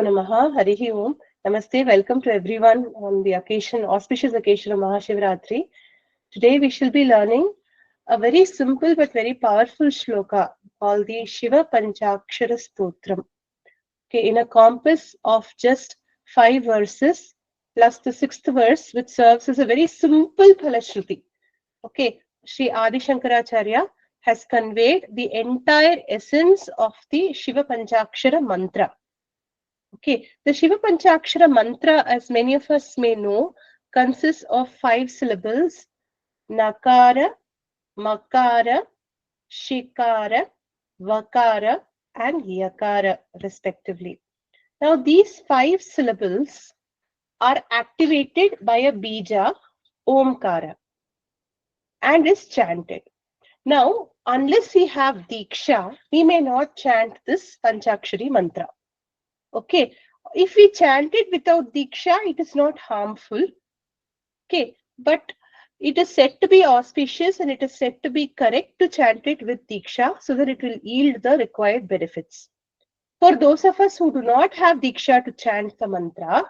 Namaha, Harihi Om. Namaste, welcome to everyone on the occasion, auspicious occasion of Mahashivratri. Today we shall be learning a very simple but very powerful shloka called the Shiva Panchakshara Stotram. Okay, in a compass of just 5 verses plus the 6th verse, which serves as a very simple Phalashruti. Okay, Sri Adi Shankaracharya has conveyed the entire essence of the Shiva Panchakshara mantra. Okay, the Shiva Panchakshara mantra, as many of us may know, consists of 5 syllables: Nakara, Makara, Shikara, Vakara, and Yakara, respectively. Now, these 5 syllables are activated by a bija, Omkara, and is chanted. Now, unless we have Diksha, we may not chant this Panchakshari mantra. Okay, if we chant it without Diksha, it is not harmful. Okay, but it is said to be auspicious and it is said to be correct to chant it with Diksha so that it will yield the required benefits. For those of us who do not have Diksha to chant the mantra,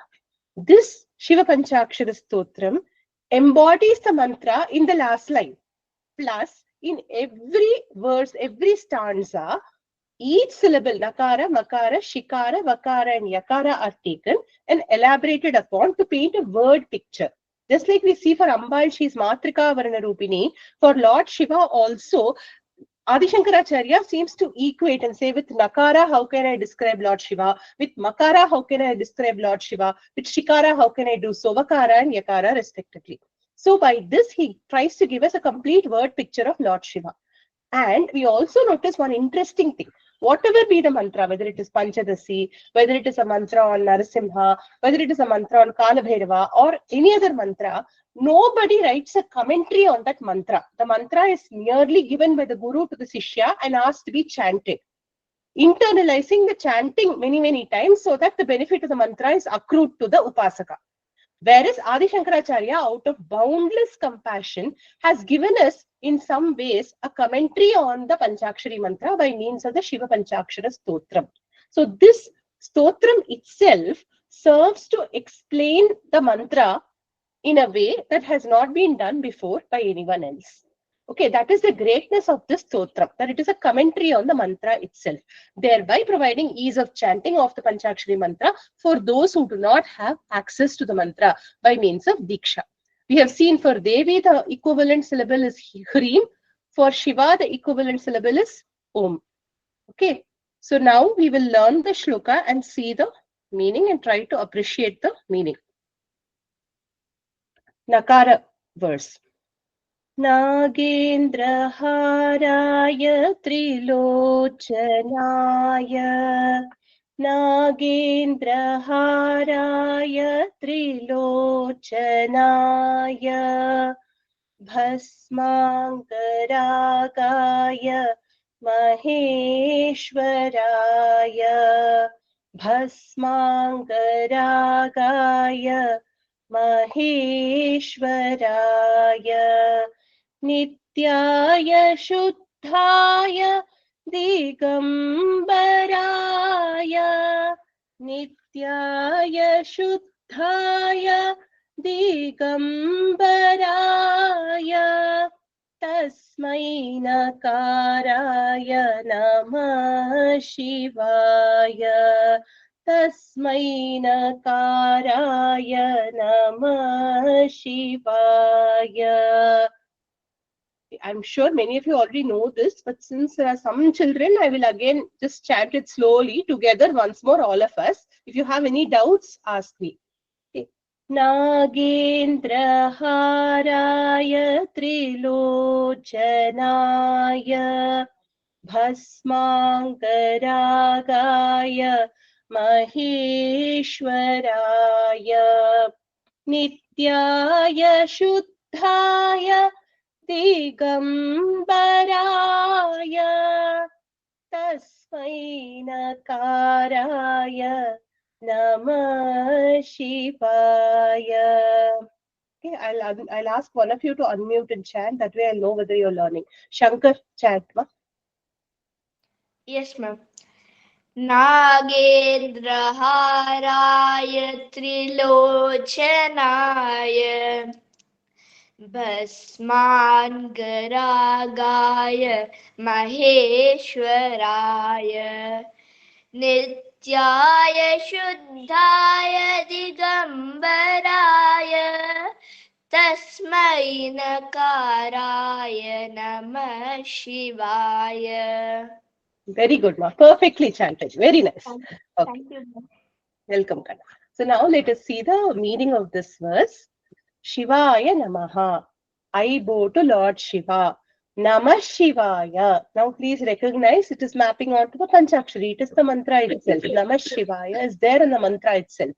this Shiva Panchakshara Stotram embodies the mantra in the last line. Plus, in every verse, every stanza, each syllable, Nakara, Makara, Shikara, Vakara, and Yakara are taken and elaborated upon to paint a word picture. Just like we see for Ambal, she is Matrika Varana Rupini. For Lord Shiva also, Adi Shankaracharya seems to equate and say, with Nakara, how can I describe Lord Shiva? With Makara, how can I describe Lord Shiva? With Shikara, how can I do so? Vakara and Yakara, respectively. So by this, he tries to give us a complete word picture of Lord Shiva. And we also notice one interesting thing. Whatever be the mantra, whether it is Panchadasi, whether it is a mantra on Narasimha, whether it is a mantra on Kalabhairava or any other mantra, nobody writes a commentary on that mantra. The mantra is merely given by the Guru to the Sishya and asked to be chanted. Internalizing the chanting many times so that the benefit of the mantra is accrued to the Upasaka. Whereas Adi Shankaracharya, out of boundless compassion, has given us in some ways a commentary on the Panchakshari mantra by means of the Shiva Panchakshara Stotram. So this Stotram itself serves to explain the mantra in a way that has not been done before by anyone else. Okay, that is the greatness of this Stotram, that it is a commentary on the mantra itself, thereby providing ease of chanting of the Panchakshari mantra for those who do not have access to the mantra by means of Diksha. We have seen for Devi, the equivalent syllable is Hrim. For Shiva, the equivalent syllable is Om. Okay, so now we will learn the shloka and see the meaning and try to appreciate the meaning. Nakara verse. Nagendraharaya Trilochanaya Nagendraharaya Trilochanaya Bhasmangaragaya Maheshwaraya Bhasmangaragaya Maheshwaraya Nityaya Shuddhaya Digambaraya Nityaya Shuddhaya Digambaraya Tasmai Nakaraya Namah Shivaya Tasmai Nakaraya Namah Shivaya. I'm sure many of you already know this, but since there are some children, I will again just chant it slowly together once more, all of us. If you have any doubts, ask me. Okay. Nagendraharaya Trilochanaya Bhasmangaragaya Maheshwaraya Nityaya Shuddhaya Digambaraya Tasmai Nakaraya Namah Shivaya. Okay, I'll ask one of you to unmute and chant. That way I'll know whether you're learning. Shankar, chant, ma. Yes, ma'am. नागेन्द्रहाराय त्रिलोचनाय भस्माङ्गरागाय महेश्वराय नित्याय शुद्धाय दिगम्बराय तस्मै नकाराय नमः शिवाय. Very good, ma. Perfectly chanted. Very nice. Okay. Thank you. Welcome, Kana. So now let us see the meaning of this verse. Shivaya Namaha. I bow to Lord Shiva. Namah Shivaya. Now please recognize it is mapping onto the Panchakshari. It is the mantra itself. Namah Shivaya is there in the mantra itself.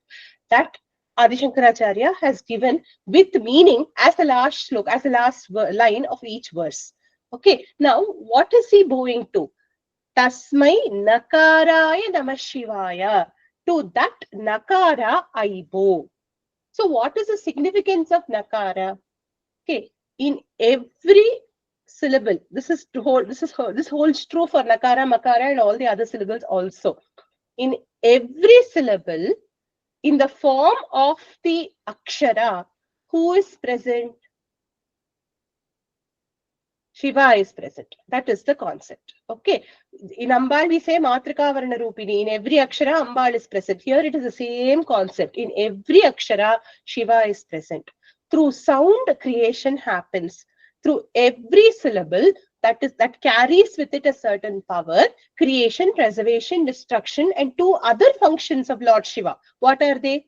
That Adi Shankaracharya has given with meaning as the last slok, as the last line of each verse. Okay. Now what is he bowing to? Tasmai Nakaraya Namah Shivaya. To that Nakara I bow. So what is the significance of Nakara? Okay, in every syllable, this holds true for Nakara, Makara, and all the other syllables also. In every syllable, in the form of the Akshara, who is present? Shiva is present. That is the concept. Okay. In Ambal, we say Matrika Varna Rupini. In every Akshara, Ambal is present. Here it is the same concept. In every Akshara, Shiva is present. Through sound, creation happens. Through every syllable, that carries with it a certain power, creation, preservation, destruction, and two other functions of Lord Shiva. What are they?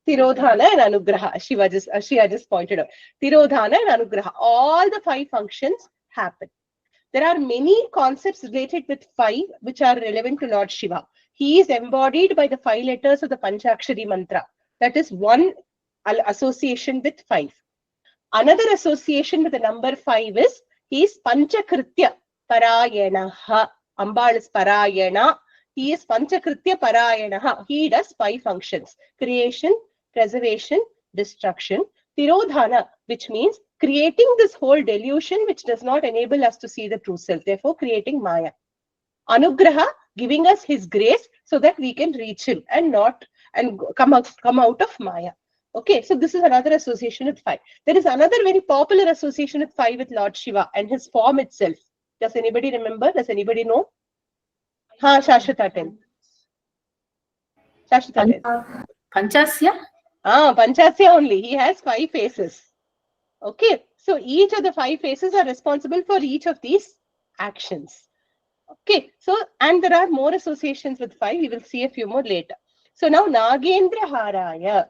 Tirodhana and Anugraha. She just pointed out. Tirodhana and Anugraha. All the 5 functions happen. There are many concepts related with 5 which are relevant to Lord Shiva. He is embodied by the 5 letters of the Panchakshari mantra. That is one association with 5. Another association with the number 5 is he is Panchakritya Parayanaha. Ambal is Parayana. He is Panchakritya Parayanaha. He does 5 functions. Creation, preservation, destruction, Tirodhana, which means creating this whole delusion which does not enable us to see the true self, therefore creating Maya. Anugraha, giving us his grace so that we can reach him and come out of Maya. Okay, so this is another association with 5. There is another very popular association with 5 with Lord Shiva and his form itself. Does anybody remember? Does anybody know? Ha, Shashwata, tell. Shashwata, tell. Panchasya? Panchasya only. He has 5 faces. Okay, so each of the 5 faces are responsible for each of these actions. Okay, so and there are more associations with 5. We will see a few more later. So now Nagendra Haraya.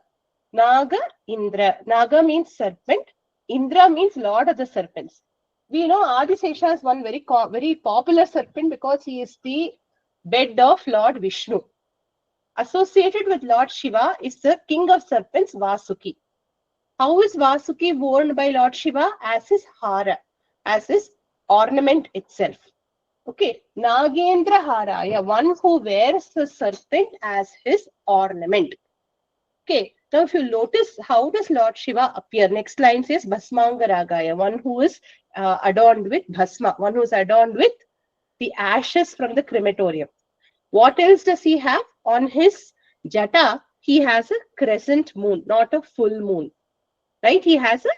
Naga Indra. Naga means serpent. Indra means lord of the serpents. We know Adisesha is one very popular serpent because he is the bed of Lord Vishnu. Associated with Lord Shiva is the king of serpents, Vasuki. How is Vasuki worn by Lord Shiva? As his hara, as his ornament itself. Okay, Nagendra Haraya, one who wears the serpent as his ornament. Okay, now if you notice, how does Lord Shiva appear? Next line says Bhasmangaragaya, one who is adorned with Bhasma, one who is adorned with the ashes from the crematorium. What else does he have? On his jata, he has a crescent moon, not a full moon. Right? He has a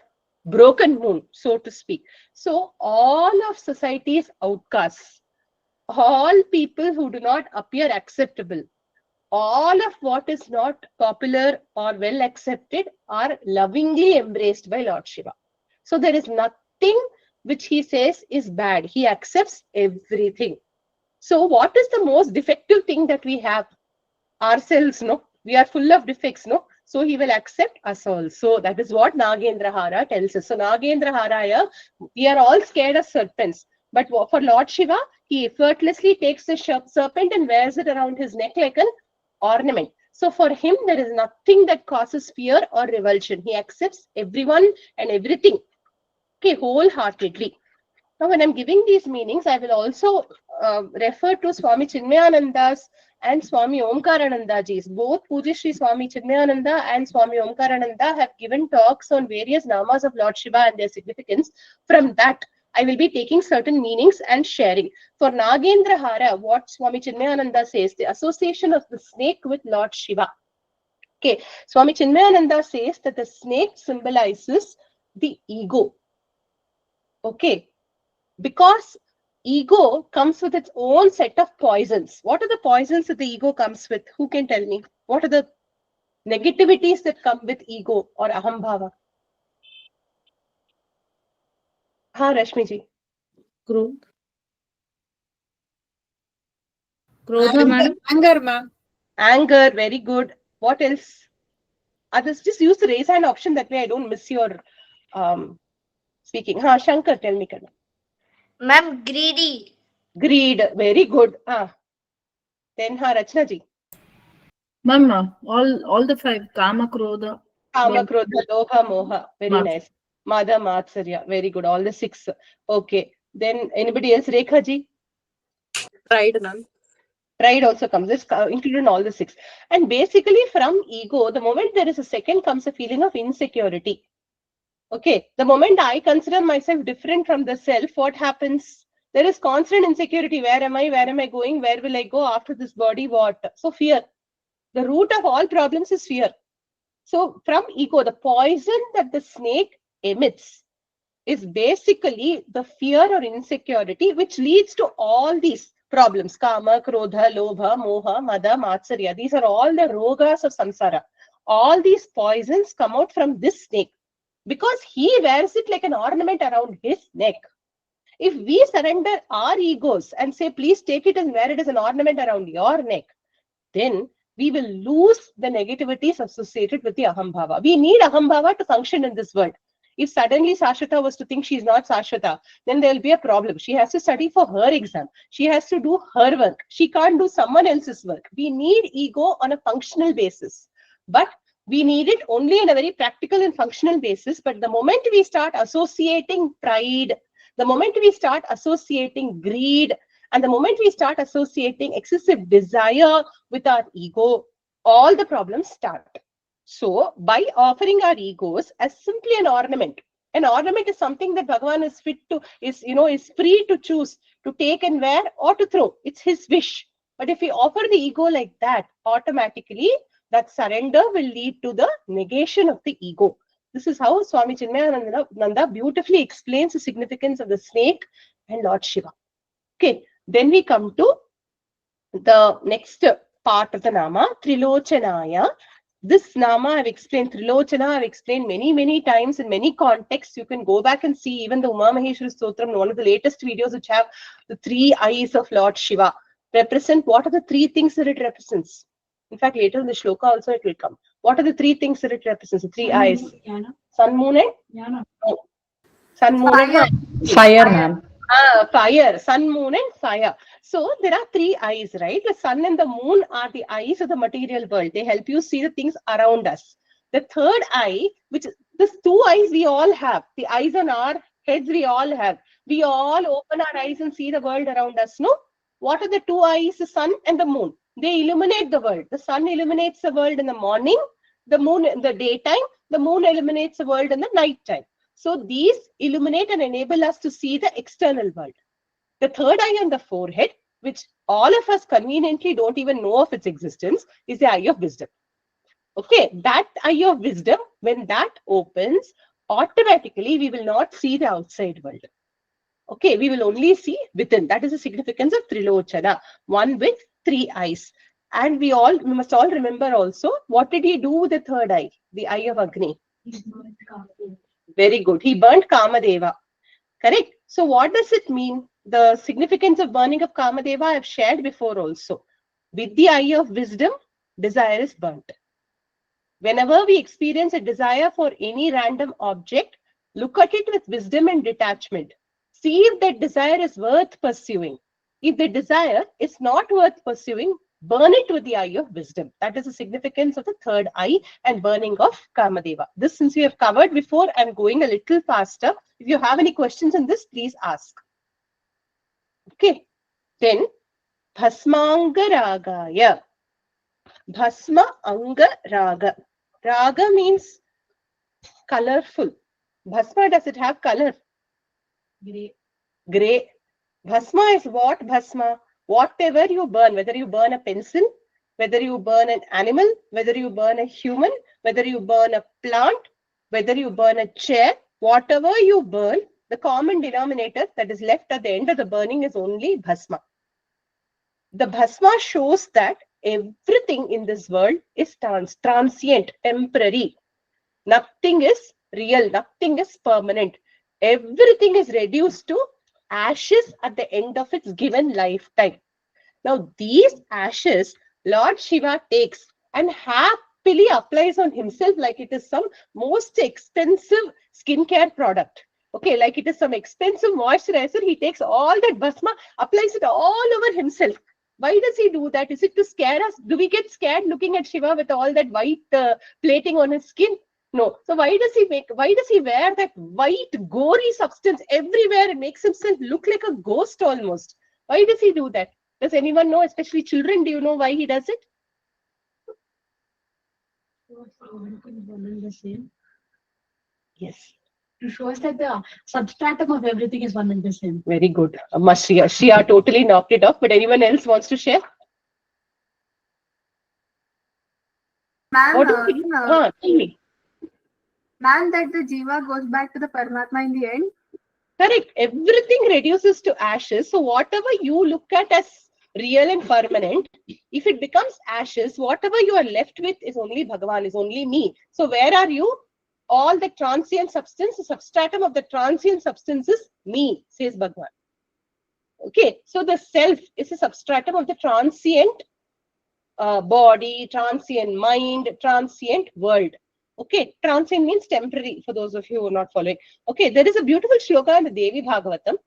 broken moon, so to speak. So all of society's outcasts, all people who do not appear acceptable, all of what is not popular or well accepted are lovingly embraced by Lord Shiva. So there is nothing which he says is bad. He accepts everything. So what is the most defective thing that we have? Ourselves, no? We are full of defects, no? So he will accept us also. That is what Nagendra Hara tells us. So Nagendra Haraya, we are all scared of serpents. But for Lord Shiva, he effortlessly takes the serpent and wears it around his neck like an ornament. So for him, there is nothing that causes fear or revulsion. He accepts everyone and everything, okay, wholeheartedly. Now, when I'm giving these meanings, I will also refer to Swami Chinmayananda's and Swami Omkaranandaji's. Both Pujya Sri Swami Chinmayananda and Swami Omkarananda have given talks on various namas of Lord Shiva and their significance. From that, I will be taking certain meanings and sharing. For Nagendra Hara, what Swami Chinmayananda says, the association of the snake with Lord Shiva. Okay, Swami Chinmayananda says that the snake symbolizes the ego. Okay, because ego comes with its own set of poisons. What are the poisons that the ego comes with? Who can tell me? What are the negativities that come with ego or ahambhava? Ha, Rashmi ji. Growth. Krodha, madam. Anger, ma'am. Anger, very good. What else? Others, just use the raise hand option. That way I don't miss your speaking. Ha, Shankar, tell me. Ma'am, greedy. Greed, very good. Then ha, Rachna ji. Ma'am, all the 5. Kama, Krodha. Kama, Krodha, Lobha, Moha. Very nice. Mada, Matsarya. Very good. All the 6. Okay. Then anybody else? Rekha ji? Pride, ma'am. Pride also comes. It's included in all the 6. And basically from ego, the moment there is a second comes a feeling of insecurity. Okay. The moment I consider myself different from the self, what happens? There is constant insecurity. Where am I? Where am I going? Where will I go after this body? What? So fear. The root of all problems is fear. So from ego, the poison that the snake emits is basically the fear or insecurity, which leads to all these problems. Kama, Krodha, Lobha, Moha, Mada, Matsarya. These are all the rogas of samsara. All these poisons come out from this snake because he wears it like an ornament around his neck. If we surrender our egos and say, please take it and wear it as an ornament around your neck, then we will lose the negativities associated with the ahambhava. We need ahambhava to function in this world. If suddenly Sashwata was to think she is not Sashwata, then there will be a problem. She has to study for her exam. She has to do her work. She can't do someone else's work. We need ego on a functional basis. But we need it only on a very practical and functional basis. But the moment we start associating pride, the moment we start associating greed, and the moment we start associating excessive desire with our ego, all the problems start. So, by offering our egos as simply an ornament is something that Bhagavan is is free to choose to take and wear or to throw. It's his wish. But if we offer the ego like that, automatically that surrender will lead to the negation of the ego. This is how Swami Chinmayananda beautifully explains the significance of the snake and Lord Shiva. Okay, then we come to the next part of the Nama, Trilochanaya. This Nama I've explained, Trilochana I've explained many times in many contexts. You can go back and see even the Uma Maheshwari Stotram, one of the latest videos which have the 3 eyes of Lord Shiva. Represent, what are the 3 things that it represents? In fact, later in the shloka also it will come. What are the 3 things that it represents? The 3 eyes. Sun, moon and? No. Sun, moon and Fire, ma'am. Fire, sun, moon and fire. So there are 3 eyes, right? The sun and the moon are the eyes of the material world. They help you see the things around us. The 3rd eye, which these 2 eyes we all have. The eyes on our heads we all have. We all open our eyes and see the world around us, no? What are the 2 eyes? The sun and the moon. They illuminate the world. The sun illuminates the world in the morning, the moon in the daytime, the moon illuminates the world in the night time. So these illuminate and enable us to see the external world. The 3rd eye on the forehead, which all of us conveniently don't even know of its existence, is the eye of wisdom. Okay, that eye of wisdom, when that opens, automatically we will not see the outside world. Okay, we will only see within. That is the significance of Trilochana, one with 3 eyes. And we must all remember also, what did he do with the 3rd eye? The eye of Agni. Very good. He burnt Kamadeva. Correct. So what does it mean? The significance of burning of Kamadeva I have shared before also. With the eye of wisdom, desire is burnt. Whenever we experience a desire for any random object, look at it with wisdom and detachment. See if that desire is worth pursuing. If the desire is not worth pursuing, burn it with the eye of wisdom. That is the significance of the 3rd eye and burning of Kamadeva. This, since we have covered before, I'm going a little faster. If you have any questions on this, please ask. Okay. Then, Bhasmanga Ragaya. Bhasma Anga Raga. Raga means colorful. Bhasma, does it have color? Grey. Grey. Bhasma is what? Bhasma. Whatever you burn, whether you burn a pencil, whether you burn an animal, whether you burn a human, whether you burn a plant, whether you burn a chair, whatever you burn, the common denominator that is left at the end of the burning is only bhasma. The bhasma shows that everything in this world is transient, temporary. Nothing is real, nothing is permanent. Everything is reduced to ashes at the end of its given lifetime. Now, these ashes, Lord Shiva takes and happily applies on himself like it is some most expensive skincare product. Okay, like it is some expensive moisturizer. He takes all that bhasma, applies it all over himself. Why does he do that? Is it to scare us? Do we get scared looking at Shiva with all that white plating on his skin? No. So why does he wear that white gory substance everywhere and makes himself look like a ghost almost? Why does he do that? Does anyone know, especially children? Do you know why he does it? Yes. To show us that the substratum of everything is one and the same. Very good. Shia totally knocked it off, but anyone else wants to share? Ma'am, Tell me. ma'am, that the jiva goes back to the Paramatma in the end. Correct. Everything reduces to ashes. So whatever you look at as real and permanent, if it becomes ashes, whatever you are left with is only Bhagavan, is only me. So where are you? All the transient substance, the substratum of the transient substance is me, says Bhagavan. Okay, so the self is a substratum of the transient body, transient mind, transient world. Okay, transient means temporary for those of you who are not following. Okay, there is a beautiful shloka in the Devi Bhagavatam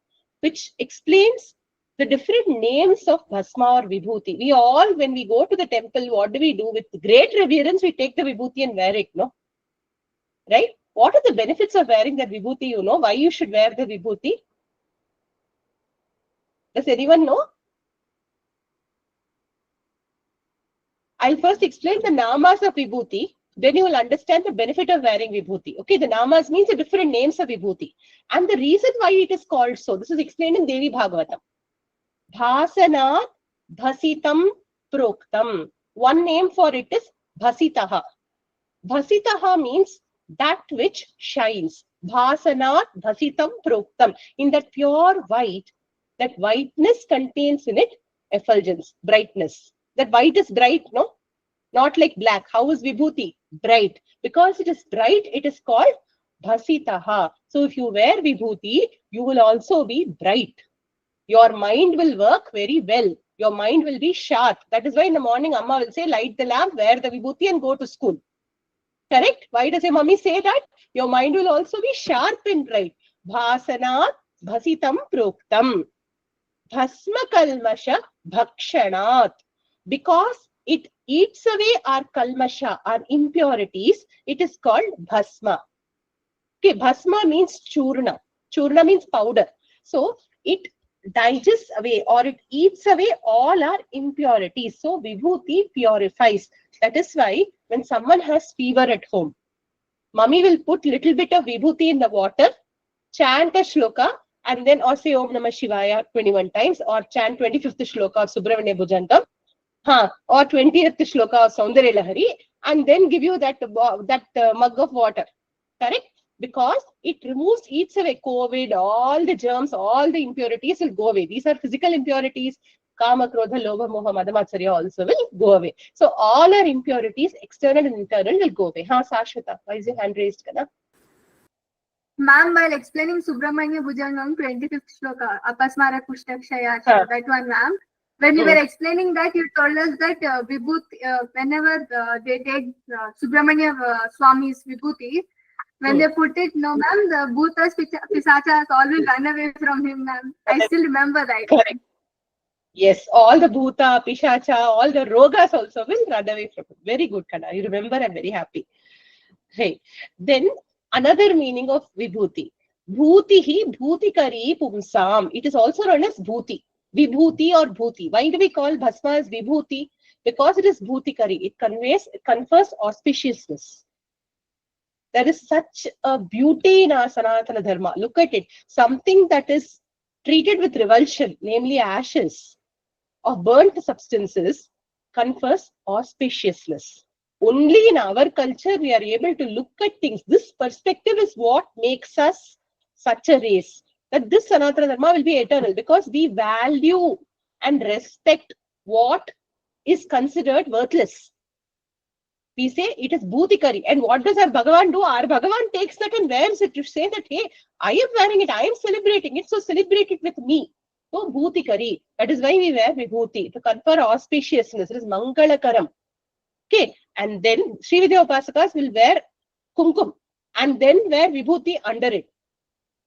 which explains the different names of Bhasma or Vibhuti. We all, when we go to the temple, what do? With great reverence, we take the Vibhuti and wear it, no? Right? What are the benefits of wearing the Vibhuti? You know why you should wear the Vibhuti? Does anyone know? I'll first explain the namas of Vibhuti. Then you will understand the benefit of wearing Vibhuti. Okay, the namas means the different names of Vibhuti. And the reason why it is called so, this is explained in Devi Bhagavatam. Bhasanat Bhasitam Proktam. One name for it is Bhasitaha. Bhasitaha means that which shines. Bhasanat Bhasitam Proktam. In that pure white, that whiteness contains in it effulgence, brightness. That white is bright, no? Not like black. How is Vibhuti? Bright. Because it is bright, it is called Bhasitaha. So if you wear Vibhuti, you will also be bright. Your mind will work very well. Your mind will be sharp. That is why in the morning, Amma will say, light the lamp, wear the Vibhuti and go to school. Correct? Why does your mummy say that? Your mind will also be sharp and bright. Bhasanat Bhasitam Proktam. Bhasma Kalmasha Bhakshanat. Because it eats away our kalmasha, our impurities, it is called bhasma. Okay, bhasma means churna. Churna means powder. So it digests away or it eats away all our impurities. So vibhuti purifies. That is why when someone has fever at home, mummy will put little bit of vibhuti in the water, chant a shloka, and then or say Om Namah Shivaya 21 times or chant 25th shloka of Subramanya Bhujantam. Or 20th shloka of Saundarya Lahari, and then give you that mug of water. Correct? Because it removes, eats away COVID, all the germs, all the impurities will go away. These are physical impurities. Kama, Krodha, Lobha, Moha, Mada, Matsarya also will go away. So all our impurities, external and internal, will go away. Sashwata, why is your hand raised? Kana? Ma'am, while explaining Subramanya Bhujangam 25th shloka, Apasmara Pushtakshaya, that one, ma'am. When you were explaining that, you told us that whenever they take Subramanya Swami's Vibhuti, when they put it, no ma'am, the Bhutas, Pisachas all will run away from him, ma'am. I still remember that. Correct. Yes, all the Bhuta, Pishacha, all the Rogas also will run away from him. Very good, Kana. You remember, I'm very happy. Hey, then another meaning of Vibhuti. Bhutihi Bhutikari Pumsam. It is also known as Bhuti. Vibhuti or Bhuti. Why do we call Bhasma as Vibhuti? Because it is Bhutikari. It confers auspiciousness. There is such a beauty in our Sanatana Dharma. Look at it. Something that is treated with revulsion, namely ashes of burnt substances, confers auspiciousness. Only in our culture we are able to look at things. This perspective is what makes us such a race. That this Sanatana Dharma will be eternal because we value and respect what is considered worthless. We say it is bhutikari. And what does our Bhagavan do? Our Bhagavan takes that and wears it to say that, hey, I am wearing it, I am celebrating it, so celebrate it with me. So bhutikari. That is why we wear vibhuti, to confer auspiciousness. It is mangalakaram. Okay. And then Sri Vidya Upasakas will wear kumkum and then wear vibhuti under it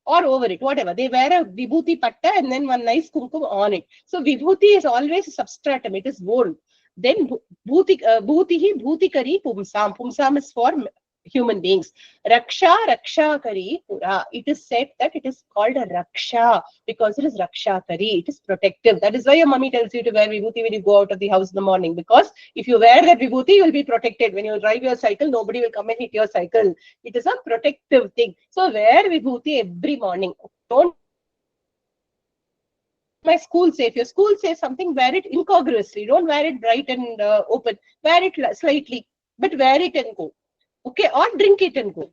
or over it, whatever. They wear a vibhuti patta and then one nice kumkum on it. So vibhuti is always a substratum. It is worn. Then bhutihi bhutikari pumsam. Pumsam is for human beings. Raksha rakshakari pura. It is said that it is called a raksha because it is rakshakari. It is protective. That is why your mummy tells you to wear vibhuti when you go out of the house in the morning, because if you wear that vibhuti, you will be protected. When you drive your cycle, nobody will come and hit your cycle. It is a protective thing. So wear vibhuti every morning. Don't my school say, if your school says something, wear it incongruously. Don't wear it bright and open. Wear it slightly, but wear it and go. Okay, or drink it and go.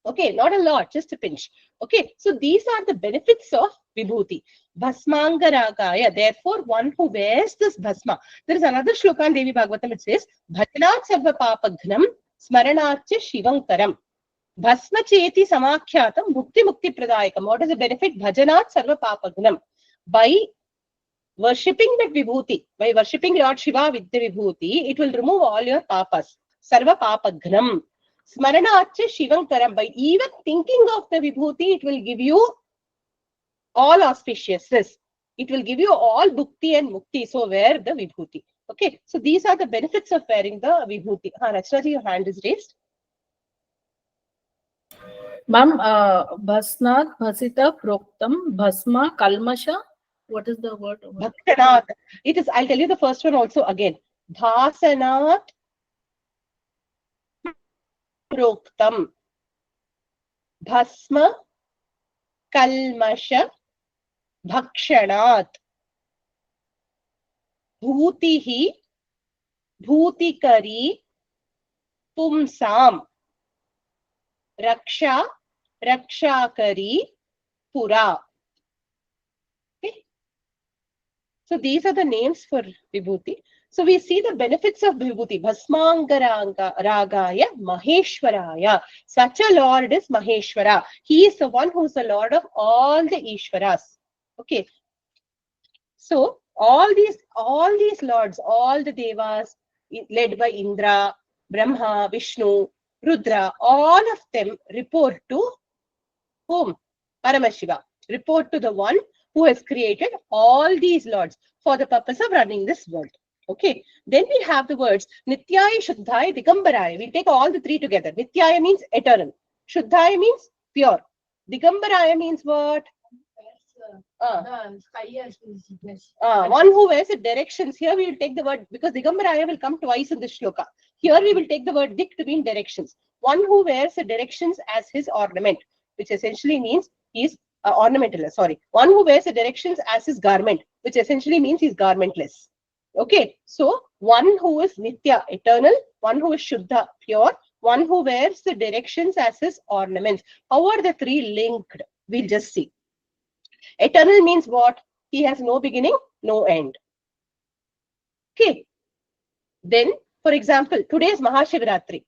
Okay, not a lot, just a pinch. Okay, so these are the benefits of vibhuti. Bhasmangaragaya, therefore one who wears this bhasma. There is another shloka in Devi Bhagavatam, it says, Bhajanat sarva papagnam smaranarcha shivankaram. Bhasma cheti samakyatam bhukti mukti pradayakam. What is the benefit? Bhajanat sarva papagnam. By worshipping that vibhuti, by worshipping Lord Shiva with the vibhuti, it will remove all your papas. Sarva papagnam. Smaranacha shivankaram. By even thinking of the vibhuti, it will give you all auspiciousness. It will give you all bhukti and mukti. So wear the vibhuti. Okay. So these are the benefits of wearing the vibhuti. Rachnaji, your hand is raised. Ma'am, bhasnat, bhasita, proktam, bhasma, kalmasha. What is the word? Bhakshanat. It is, I'll tell you the first one also again. Bhasanat proktam. Bhasma kalmasha bhakshanat. Bhutihi bhutikari pumsam. Raksha rakshakari pura. So these are the names for vibhuti. So we see the benefits of vibhuti. Bhasmangaragaya Maheshwaraya. Such a Lord is Maheshwara. He is the one who is the Lord of all the Ishwaras. Okay. So all these lords, all the devas led by Indra, Brahma, Vishnu, Rudra, all of them report to whom? Paramashiva. Report to the one who has created all these lords for the purpose of running this world. Okay. Then we have the words Nityaya, Shuddhaya, Digambaraya. We take all the three together. Nityaya means eternal. Shuddhaya means pure. Digambaraya means what? One who wears the directions. Here we will take the word, because Digambaraya will come twice in this shloka. Here we will take the word dik to mean directions. One who wears the directions as his ornament, which essentially means he is ornamental. Sorry. One who wears the directions as his garment, which essentially means he is garmentless. Okay. So one who is Nitya, eternal, one who is Shuddha, pure, one who wears the directions as his ornaments. How are the three linked? We'll just see. Eternal means what? He has no beginning, no end. Okay. Then, for example, today is Mahashivratri.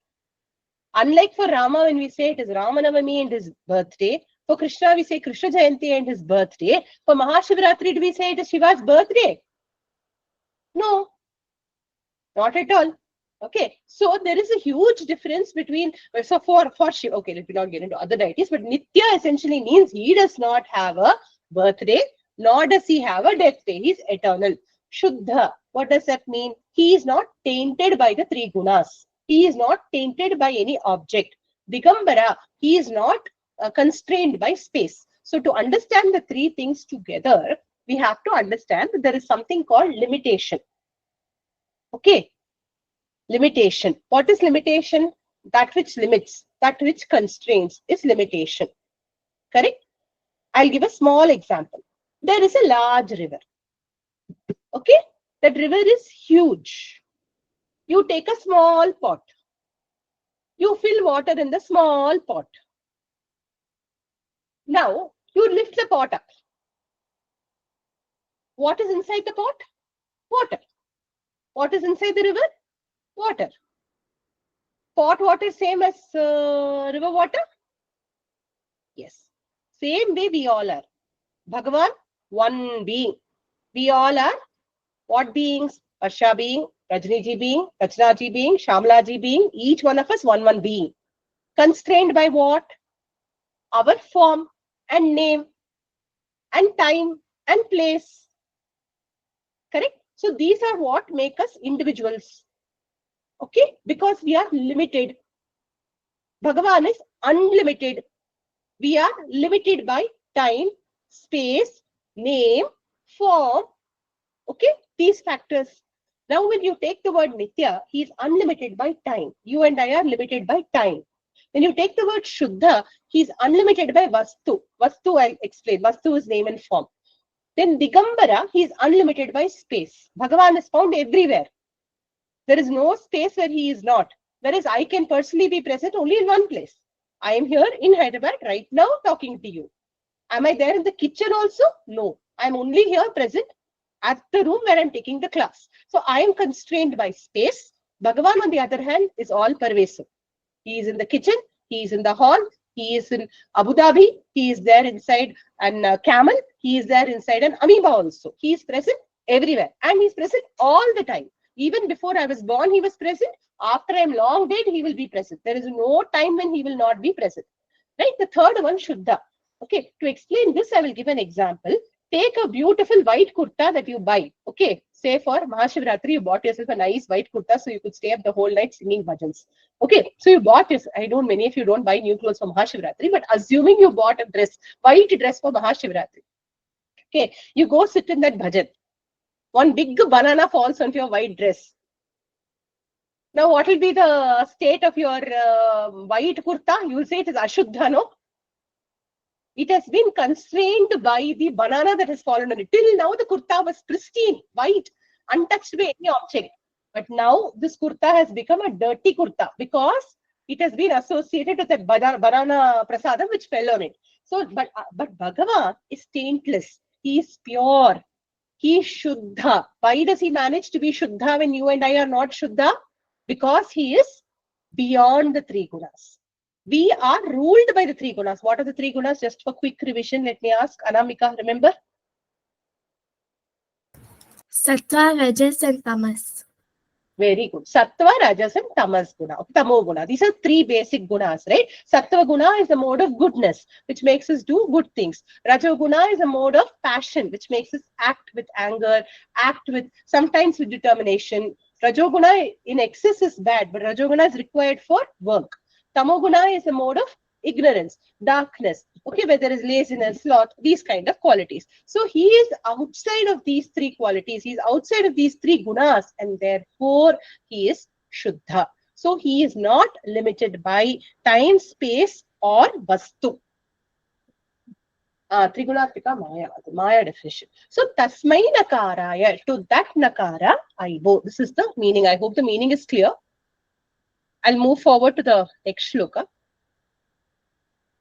Unlike for Rama, when we say it is Ramanavami and his birthday, for Krishna we say Krishna Jayanti and his birthday. For Mahashivratri, do we say it is Shiva's birthday? No, not at all. Okay, so there is a huge difference between, so for Shiva, okay, let me not get into other deities, but Nitya essentially means he does not have a birthday, nor does he have a death day. He is eternal. Shuddha, what does that mean? He is not tainted by the three gunas. He is not tainted by any object. Digambara, he is not constrained by space. So to understand the three things together, we have to understand that there is something called limitation. Okay. Limitation. What is limitation? That which limits, that which constrains is limitation. Correct? I'll give a small example. There is a large river. Okay, that river is huge. You take a small pot. You fill water in the small pot. Now, you lift the pot up. What is inside the pot? Water. What is inside the river? Water. Pot water same as river water? Yes. Same way we all are. Bhagavan, one being. We all are what beings? Asha being, Rajniji being, Rachnaji being, Shamlaji being, each one of us one being. Constrained by what? Our form and name and time and place. Correct? So these are what make us individuals. Okay? Because we are limited. Bhagavan is unlimited. We are limited by time, space, name, form. Okay? These factors. Now when you take the word Nitya, he is unlimited by time. You and I are limited by time. When you take the word Shuddha, he is unlimited by Vastu. Vastu I'll explain. Vastu is name and form. Then Digambara, he is unlimited by space. Bhagavan is found everywhere. There is no space where he is not. Whereas I can personally be present only in one place. I am here in Hyderabad right now talking to you. Am I there in the kitchen also? No. I am only here present at the room where I am taking the class. So I am constrained by space. Bhagavan, on the other hand, is all pervasive. He is in the kitchen. He is in the hall. He is in Abu Dhabi. He is there inside an camel. He is there inside an amoeba also. He is present everywhere. And he is present all the time. Even before I was born, he was present. After I am long dead, he will be present. There is no time when he will not be present. Right? The third one, Shuddha. Okay. To explain this, I will give an example. Take a beautiful white kurta that you buy. Okay. Say for Mahashivratri, you bought yourself a nice white kurta so you could stay up the whole night singing bhajans. Okay. So you bought this. I know many of you don't buy new clothes for Mahashivratri, but assuming you bought a dress, white dress for Mahashivratri. Okay. You go sit in that bhajan. One big banana falls onto your white dress. Now, what will be the state of your white kurta? You will say it is Ashuddha, no? It has been constrained by the banana that has fallen on it. Till now, the kurta was pristine, white, untouched by any object. But now, this kurta has become a dirty kurta because it has been associated with that banana prasadam which fell on it. So, but Bhagavan is taintless. He is pure. He is Shuddha. Why does he manage to be Shuddha when you and I are not Shuddha? Because he is beyond the three gunas. We are ruled by the three gunas. What are the three gunas? Just for quick revision, let me ask Anamika, remember? Sattva, Rajas, and Tamas. Very good. Sattva, Rajas, and Tamas guna. Tamo guna. These are three basic gunas, right? Sattva guna is a mode of goodness, which makes us do good things. Rajo guna is a mode of passion, which makes us act with anger, act with, sometimes with determination. Rajoguna in excess is bad, but Rajoguna is required for work. Tamoguna is a mode of ignorance, darkness, okay, where there is laziness, sloth, these kind of qualities. So he is outside of these three qualities. He is outside of these three gunas, and therefore he is Shuddha. So he is not limited by time, space, or vastu. Trigunatika Maya, the Maya definition. So Tasmai Nakaraya, to that Nakara, I bow. This is the meaning. I hope the meaning is clear. I'll move forward to the next shloka.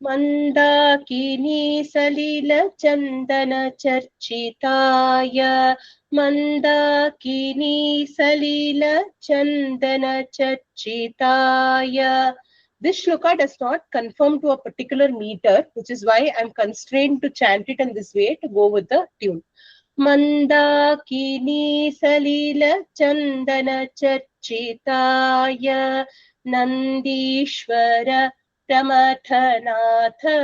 Mandakini Salila Chandana Charchitaya. Mandakini Salila Chandana Charchitaya. This shloka does not conform to a particular meter, which is why I'm constrained to chant it in this way to go with the tune. Mandakini Salila Chandana Charchitaya Nandishwara Pramathanatha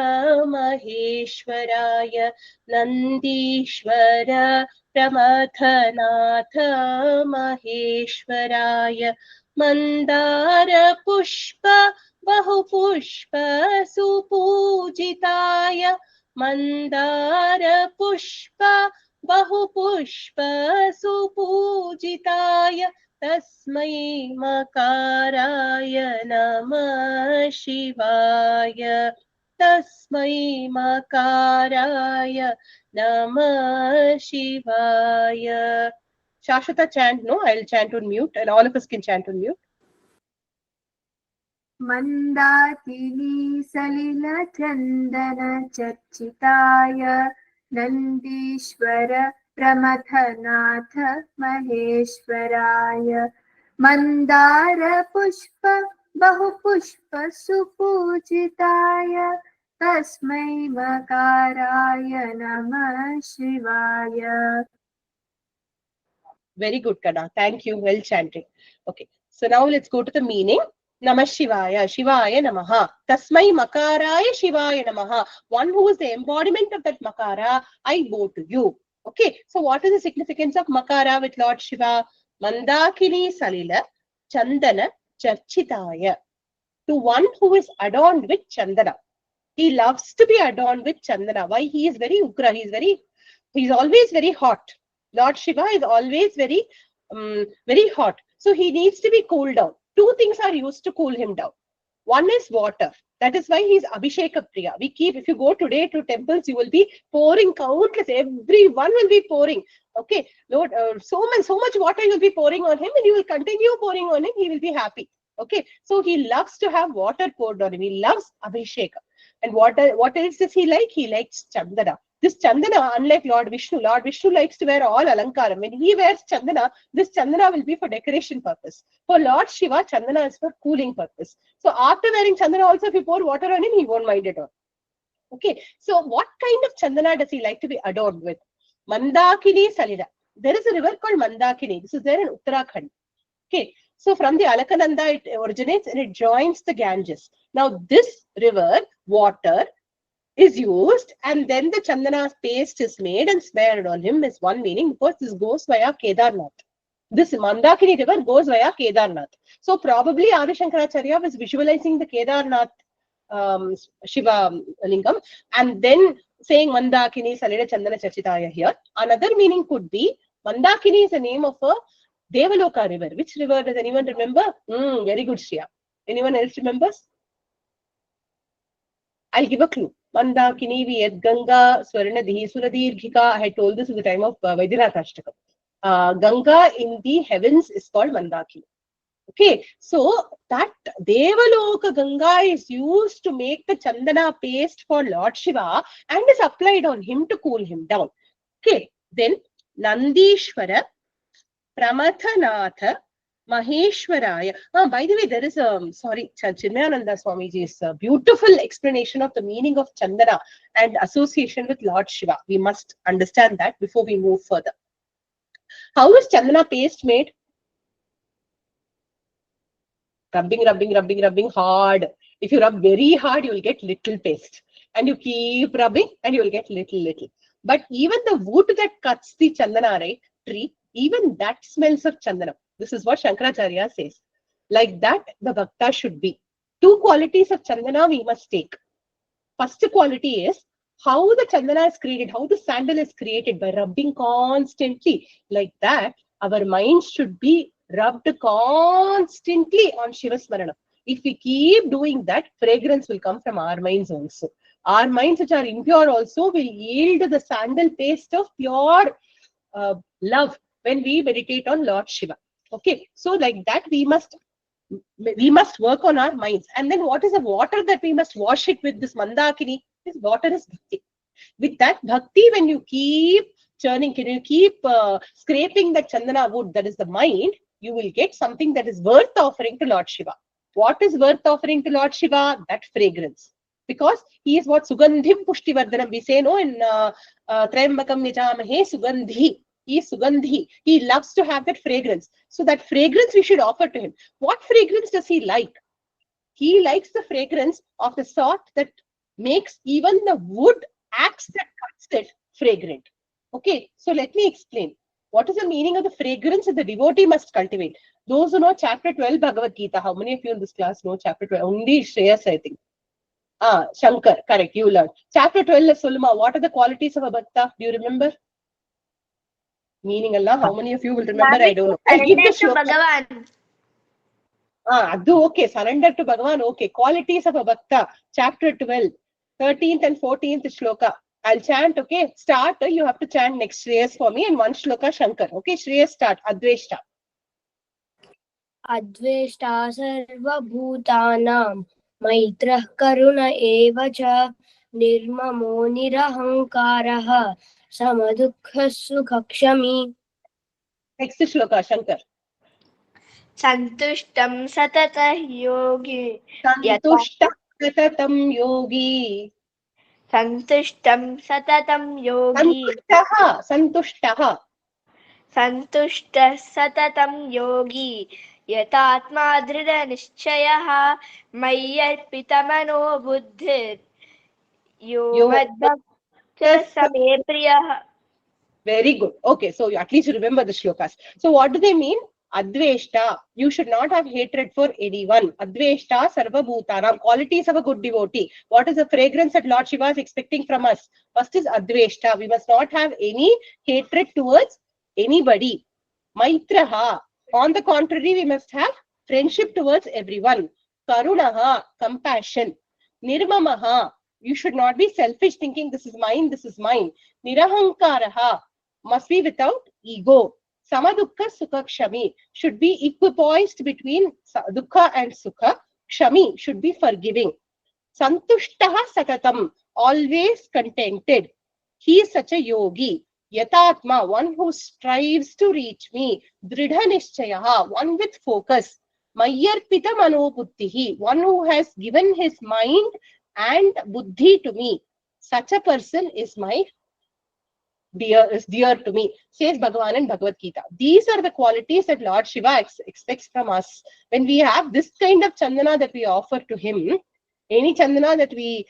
Maheshwaraya Nandishwara Pramathanatha Maheshwaraya Mandara Pushpa Bahupushpa Supujitaya Mandara Pushpa Bahupushpa Supujitaya Tasmai Makaraya Namah Shivaya Tasmai Makaraya Namah Shivaya. Shashwata chant, no? I'll chant on mute and all of us can chant on mute. Mandakini Salila Chandana Charchitaya Nandishwara Pramathanatha Maheshwaraya Mandara Pushpa Bahu Pushpa Supujitaya Tasmai Makaraya Namah Shivaya. Very good, Kada. Thank you. Well chanted. Okay. So now let's go to the meaning. Namah Shivaya. Shivaya Namaha. Tasmai Makaraya Shivaya Namaha. One who is the embodiment of that Makara, I bow to you. Okay. So what is the significance of Makara with Lord Shiva? Mandakini Salila Chandana Charchitaya. To one who is adorned with Chandana. He loves to be adorned with Chandana. Why? He is very Ugra. He's always very hot. Lord Shiva is always very hot. So he needs to be cooled down. Two things are used to cool him down. One is water. That is why he is Abhisheka Priya. If you go today to temples, you will be pouring countless. Everyone will be pouring. Okay, Lord, so much water you will be pouring on him, and you will continue pouring on him. He will be happy. Okay, so he loves to have water poured on him. He loves Abhisheka. And what else does he like? He likes Chandana. This Chandana, unlike Lord Vishnu likes to wear all Alankaram. When he wears Chandana, this Chandana will be for decoration purpose. For Lord Shiva, Chandana is for cooling purpose. So after wearing Chandana also, if you pour water on him, he won't mind at all. Okay, so what kind of Chandana does he like to be adorned with? Mandakini Salila. There is a river called Mandakini. This is there in Uttarakhand. Okay, so from the Alakananda it originates and it joins the Ganges. Now this river, water, is used and then the Chandana paste is made and smeared on him is one meaning, because this goes via Kedarnath. This Mandakini river goes via Kedarnath. So probably Adi Shankaracharya was visualizing the Kedarnath Shiva Lingam and then saying Mandakini Salila Chandana Charchitaya here. Another meaning could be Mandakini is the name of a Devaloka river. Which river does anyone remember? Very good, Shriya. Anyone else remembers? I'll give a clue. Mandakini Viyad Ganga Swarnadhi Suradirghika. I had told this at the time of Vaidyanath Ashtakam. Ganga in the heavens is called Mandakini. Okay, so that Devaloka Ganga is used to make the Chandana paste for Lord Shiva and is applied on him to cool him down. Okay, then Nandishwara Pramathanatha Maheshwaraya. By the way, there is Chinmayananda Swamiji's beautiful explanation of the meaning of Chandana and association with Lord Shiva. We must understand that before we move further. How is Chandana paste made? Rubbing hard. If you rub very hard, you will get little paste. And you keep rubbing and you will get little. But even the wood that cuts the Chandana, right, tree, even that smells of Chandana. This is what Shankaracharya says. Like that, the Bhakta should be. Two qualities of Chandana we must take. First quality is how the Chandana is created, how the sandal is created by rubbing constantly. Like that, our minds should be rubbed constantly on Shiva Smarana. If we keep doing that, fragrance will come from our minds also. Our minds which are impure also will yield the sandal paste of pure love when we meditate on Lord Shiva. Okay, so like that we must work on our minds. And then what is the water that we must wash it with? This Mandakini, this water is bhakti. With that bhakti, when you keep churning, can you keep scraping that Chandana wood, that is the mind, you will get something that is worth offering to Lord Shiva. What is worth offering to Lord Shiva? That fragrance. Because he is what Sugandhim Pushtivardhanam. We say no in Trayambakam Nijamahe Sugandhi. He is Sugandhi. He loves to have that fragrance. So that fragrance we should offer to him. What fragrance does he like? He likes the fragrance of the sort that makes even the wood axe that cuts it fragrant. Okay, so let me explain. What is the meaning of the fragrance that the devotee must cultivate? Those who know chapter 12 Bhagavad Gita, how many of you in this class know chapter 12? Only Shreyas, I think. Shankar, correct, you learned. Chapter 12 is Sulma. What are the qualities of a bhakta? Do you remember? Meaning Allah, how many of you will remember? I don't know. I'll give the shloka. Okay, surrender to Bhagavan. Okay, qualities of a bhakta, chapter 12. 13th and 14th shloka. I'll chant, okay? Start, you have to chant next Shreyas for me and one shloka Shankar. Okay, Shreyas start, Adveshta. Adveshta sarvabhutanam maitrah karuna eva cha nirmamo nirahankarah samadukha sukhakshami. Next shloka Shankar. Santushtam satatah yogi Santushta satatam yogi. Santushtam satatam yogi Santushtaha. Santushta satatam yogi Yatatma dhrida nishchayaha Mayyarpitamano buddhir Yomadbhakta same priyah. Very good. Okay, so at least you remember the shlokas. So what do they mean? Adveshta. You should not have hatred for anyone. Adveshta sarva bhutanam. Qualities of a good devotee. What is the fragrance that Lord Shiva is expecting from us? First is Adveshta. We must not have any hatred towards anybody. Maitraha. On the contrary, we must have friendship towards everyone. Karunaha. Compassion. Nirmamaha. You should not be selfish, thinking this is mine, this is mine. Nirahankaraha. Must be without ego. Samadukha sukha kshami. Should be equipoised between dukkha and sukha. Kshami should be forgiving. Santushtaha satatam. Always contented. He is such a yogi. Yatatma. One who strives to reach me. Dridha nishchayaha. One with focus. Mayyarpita manobuddhihi. One who has given his mind and buddhi to me. Such a person is dear to me, says Bhagavan in Bhagavad Gita. These are the qualities that Lord Shiva expects from us. When we have this kind of chandana that we offer to him, any chandana that we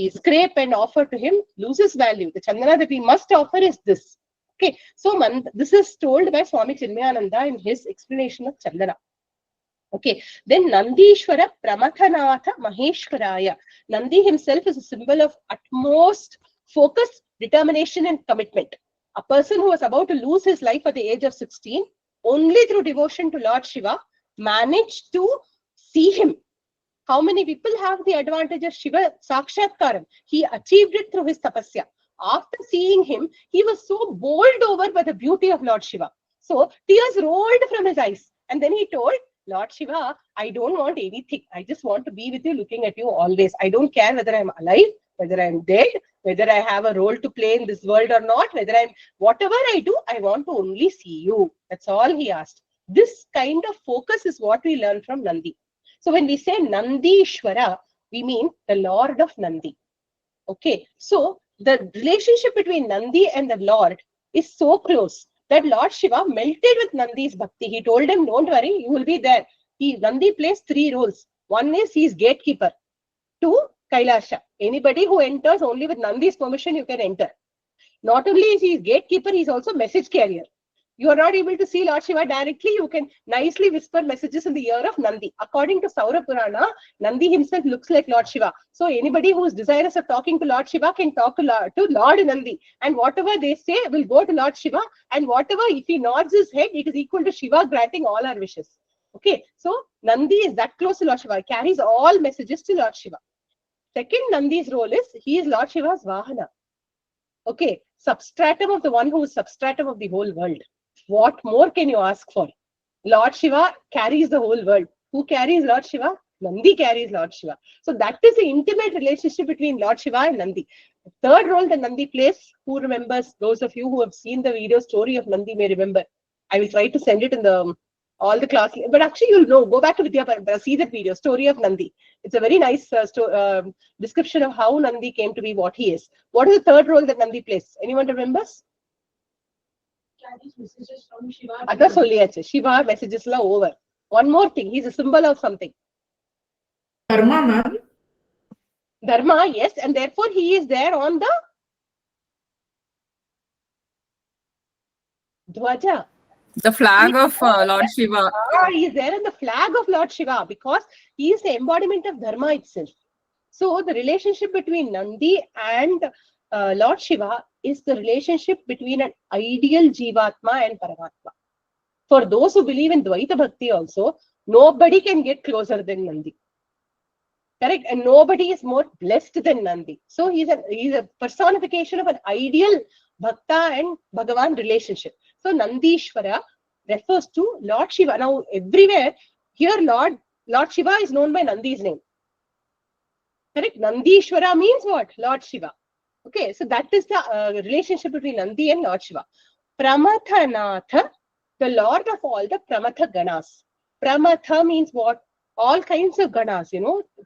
scrape and offer to him loses value. The chandana that we must offer is this. Okay, so this is told by Swami Chinmayananda in his explanation of chandana. Okay, then Nandishwara Pramathanatha Maheshwaraya. Nandi himself is a symbol of utmost focus, determination and commitment. A person who was about to lose his life at the age of 16, only through devotion to Lord Shiva, managed to see him. How many people have the advantage of Shiva Sakshatkaram? He achieved it through his tapasya. After seeing him, he was so bowled over by the beauty of Lord Shiva. So tears rolled from his eyes. And then he told, Lord Shiva, I don't want anything. I just want to be with you, looking at you always. I don't care whether I'm alive, whether I'm dead, whether I have a role to play in this world or not, whatever I do, I want to only see you. That's all he asked. This kind of focus is what we learn from Nandi. So when we say Nandishwara, we mean the Lord of Nandi. Okay, so the relationship between Nandi and the Lord is so close that Lord Shiva melted with Nandi's bhakti. He told him, don't worry, you will be there. Nandi plays 3 roles. One is he is gatekeeper to Kailasha. Anybody who enters only with Nandi's permission, you can enter. Not only is he gatekeeper, he is also message carrier. You are not able to see Lord Shiva directly, you can nicely whisper messages in the ear of Nandi. According to Saura Purana, Nandi himself looks like Lord Shiva. So anybody who is desirous of talking to Lord Shiva can talk to Lord Nandi. And whatever they say will go to Lord Shiva. And whatever, if he nods his head, it is equal to Shiva granting all our wishes. Okay, so Nandi is that close to Lord Shiva. He carries all messages to Lord Shiva. Second, Nandi's role is, he is Lord Shiva's Vahana. Okay, substratum of the one who is substratum of the whole world. What more can you ask for? Lord Shiva carries the whole world. Who carries Lord Shiva? Nandi carries Lord Shiva. So that is the intimate relationship between Lord Shiva and Nandi. The third role that Nandi plays, who remembers? Those of you who have seen the video story of Nandi may remember. I will try to send it in all the class, but actually you'll know, go back to vidyaparampara, see that video, story of Nandi. It's a very nice description of how Nandi came to be what he is. What is the third role that Nandi plays? Anyone remembers? Adha solliyachu. Shiva messages la over. One more thing, he's a symbol of something. Dharma, ma'am. Dharma, yes, and therefore he is there on the Dhwaja. The flag of Lord Shiva. He is there in the flag of Lord Shiva because he is the embodiment of Dharma itself. So the relationship between Nandi and Lord Shiva is the relationship between an ideal Jivatma and Paramatma. For those who believe in Dvaita Bhakti also, nobody can get closer than Nandi. Correct? And nobody is more blessed than Nandi. So he's a personification of an ideal Bhakta and Bhagavan relationship. So Nandishvara refers to Lord Shiva. Now everywhere here Lord Shiva is known by Nandi's name. Correct? Nandishvara means what? Lord Shiva. Okay, so that is the relationship between Nandi and Lord Shiva. Pramathanatha, the Lord of all the Pramatha Ganas. Pramatha means what? All kinds of Ganas,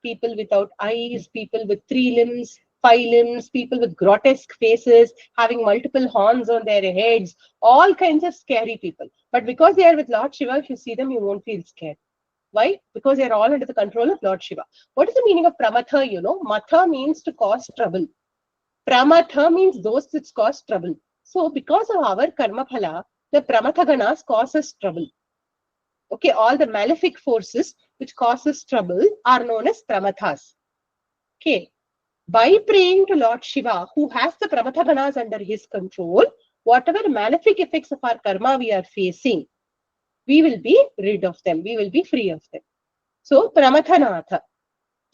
people without eyes, people with 3 limbs, 5 limbs, people with grotesque faces, having multiple horns on their heads, all kinds of scary people. But because they are with Lord Shiva, if you see them, you won't feel scared. Why? Because they are all under the control of Lord Shiva. What is the meaning of Pramatha? Matha means to cause trouble. Pramatha means those that cause trouble. So because of our karma phala, the Pramatha Ganas causes trouble. Okay, all the malefic forces which causes trouble are known as Pramathas. Okay, by praying to Lord Shiva, who has the Pramatha Ganas under his control, whatever malefic effects of our karma we are facing, we will be rid of them. We will be free of them. So, Pramathanatha.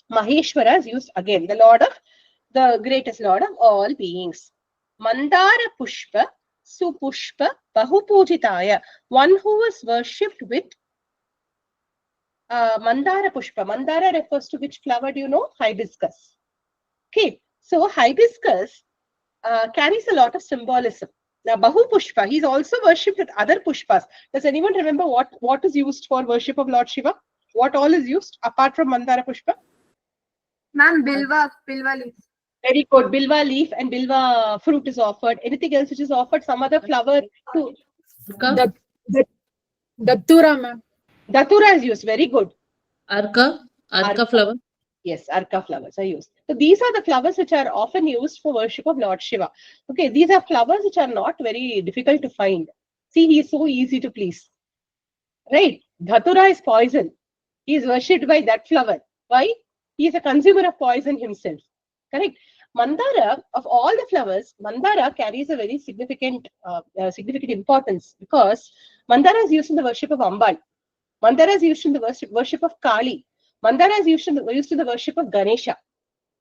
Maheshwara is used again, the greatest Lord of all beings. Mandara Pushpa, Supushpa, Bahupujitaya. One who is worshipped with Mandara Pushpa. Mandara refers to which flower do you know? Hibiscus. Okay, so hibiscus carries a lot of symbolism. Now, Bahu Pushpa, he's also worshipped with other Pushpas. Does anyone remember what is used for worship of Lord Shiva? What all is used apart from Mandara Pushpa? Ma'am, Bilva leaf. Very good. Bilva leaf and Bilva fruit is offered. Anything else which is offered? Some other flower too? Datura, ma'am. Datura is used. Very good. Arka flower. Yes, Arka flowers are used. So these are the flowers which are often used for worship of Lord Shiva. Okay, these are flowers which are not very difficult to find. See, he is so easy to please. Right? Dhatura is poison. He is worshipped by that flower. Why? He is a consumer of poison himself. Correct? Mandara, of all the flowers, Mandara carries a very significant importance because Mandara is used in the worship of Ambal. Mandara is used in the worship of Kali. Mandara is used in the worship of Ganesha.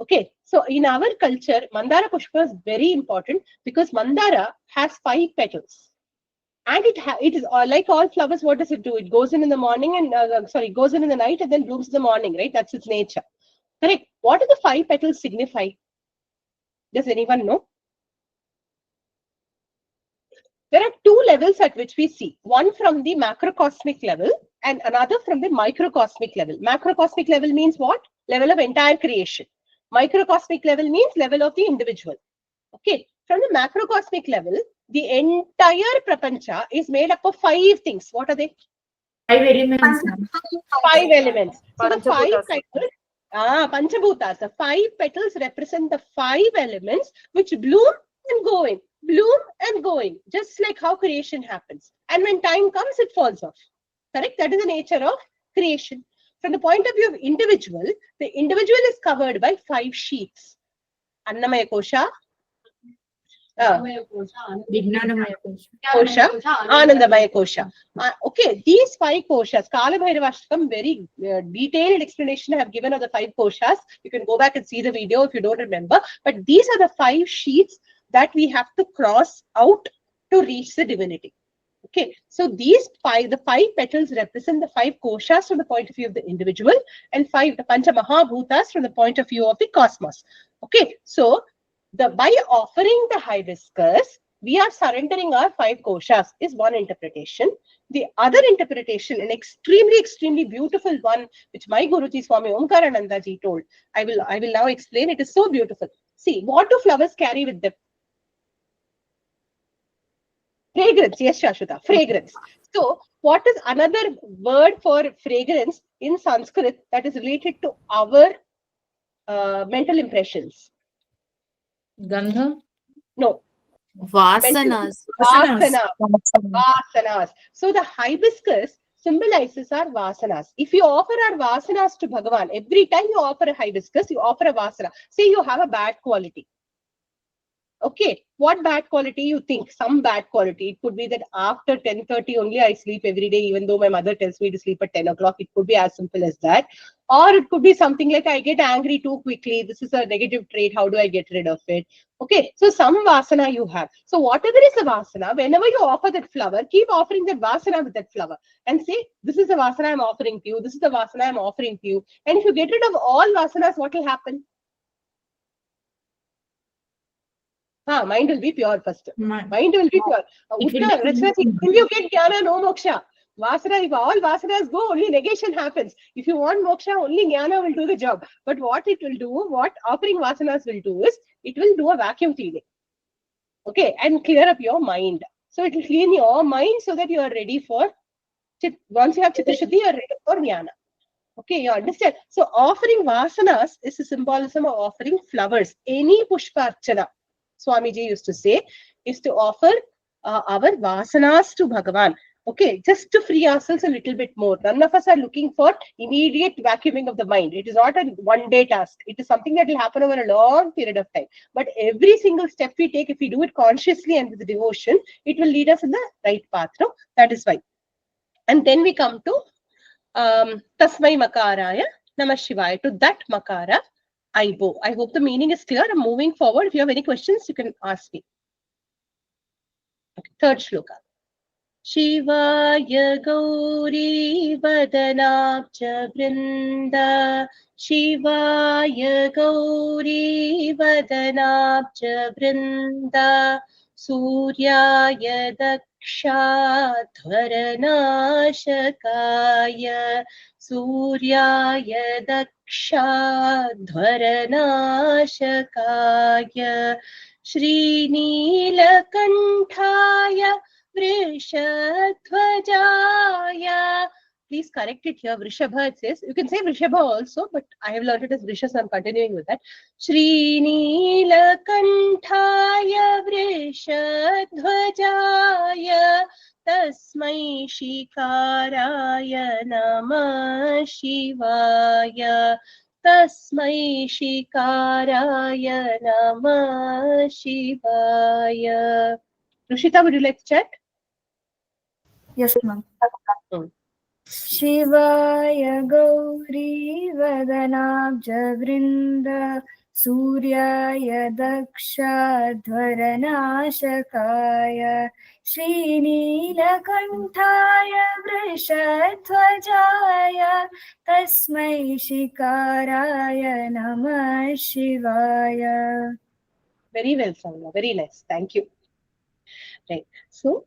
Okay, so in our culture, Mandara Pushpa is very important because Mandara has 5 petals. And it is like all flowers, what does it do? It goes in the morning and, goes in the night and then blooms in the morning, right? That's its nature. Correct. What do the 5 petals signify? Does anyone know? There are 2 levels at which we see. One from the macrocosmic level and another from the microcosmic level. Macrocosmic level means what? Level of entire creation. Microcosmic level means level of the individual. Okay. From the macrocosmic level, the entire prapancha is made up of 5 things. What are they? 5 elements. 5 elements. So the 5 petals, Panchabhutas, the 5 petals represent the 5 elements which bloom and going, just like how creation happens. And when time comes, it falls off. Correct? That is the nature of creation. From the point of view of individual, the individual is covered by 5 sheaths. Annamaya Kosha, Kosha, Anandamaya Kosha. Okay, these 5 koshas, Kala Bhairavashtakam, very detailed explanation I have given of the 5 koshas. You can go back and see the video if you don't remember. But these are the 5 sheets that we have to cross out to reach the divinity. Okay, so the 5 petals represent the 5 koshas from the point of view of the individual and the Pancha Mahabhutas from the point of view of the cosmos. Okay, so by offering the hibiscus, we are surrendering our 5 koshas is one interpretation. The other interpretation, an extremely beautiful one, which my Guruji Swami Omkarananda ji told, I will now explain. It is so beautiful. See, what do flowers carry with them? Fragrance. Yes, Shashwata, fragrance. So, what is another word for fragrance in Sanskrit that is related to our mental impressions? Gandha? No. Vasanas. Vasanas. So the hibiscus symbolizes our vasanas. If you offer our vasanas to Bhagavan, every time you offer a hibiscus, you offer a vasana. Say you have a bad quality. Okay, what bad quality you think? Some bad quality. It could be that after 10:30 only I sleep every day, even though my mother tells me to sleep at 10 o'clock. It could be as simple as that. Or it could be something like I get angry too quickly. This is a negative trait. How do I get rid of it? Okay, so some vasana you have. So whatever is the vasana, whenever you offer that flower, keep offering that vasana with that flower and say, this is the vasana I'm offering to you. This is the vasana I'm offering to you. And if you get rid of all vasanas, what will happen? Mind will be pure first. Mind will be pure. If you get jnana, no moksha. Vasana, if all vasanas go, only negation happens. If you want moksha, only jnana will do the job. But what it will do, what offering vasanas will do is, it will do a vacuum cleaning. Okay, and clear up your mind. So it will clean your mind so that you are ready for, once you have chitta shuddhi, you are ready for jnana. Okay, you understand? So offering vasanas is a symbolism of offering flowers. Any pushparchana, Swamiji used to say, is to offer our vasanas to Bhagavan. Okay, just to free ourselves a little bit more. None of us are looking for immediate vacuuming of the mind. It is not a one-day task. It is something that will happen over a long period of time. But every single step we take, if we do it consciously and with devotion, it will lead us in the right path. No? That is why. And then we come to Tasmai Makaraya Namah Shivaya. To that Makara, I bow. I hope the meaning is clear. I'm moving forward. If you have any questions, you can ask me. Okay, third shloka. Shivaya Gauri Vadanabja Vrinda. Shivaya Gauri Vadanabja Vrinda. Suryaya Dakshadhvaranashakaya. Suryaya Dakshadhvaranashakaya. Shri Neelakantaya Vrishadhvajaya. Please correct it here. Vrishabha it says. You can say Vrishabha also, but I have learned it as Vrisha, so I'm continuing with that. Shri Neelakantaya Vrishadhvajaya Tasmai Shikaraya Namah Shivaya. Tasmai Shikaraya Namah Shivaya. Rushita, would you like to chat? Yes, ma'am. Shivaya Gauri Vadanabja Vrinda. Suryaya Dakshadhvaranashakaya. Shri Neelakantaya Vrishadhvajaya. Tasmai Shikaraya Namah Shivaya. Very well, Samla. Very nice. Thank you. Right. So,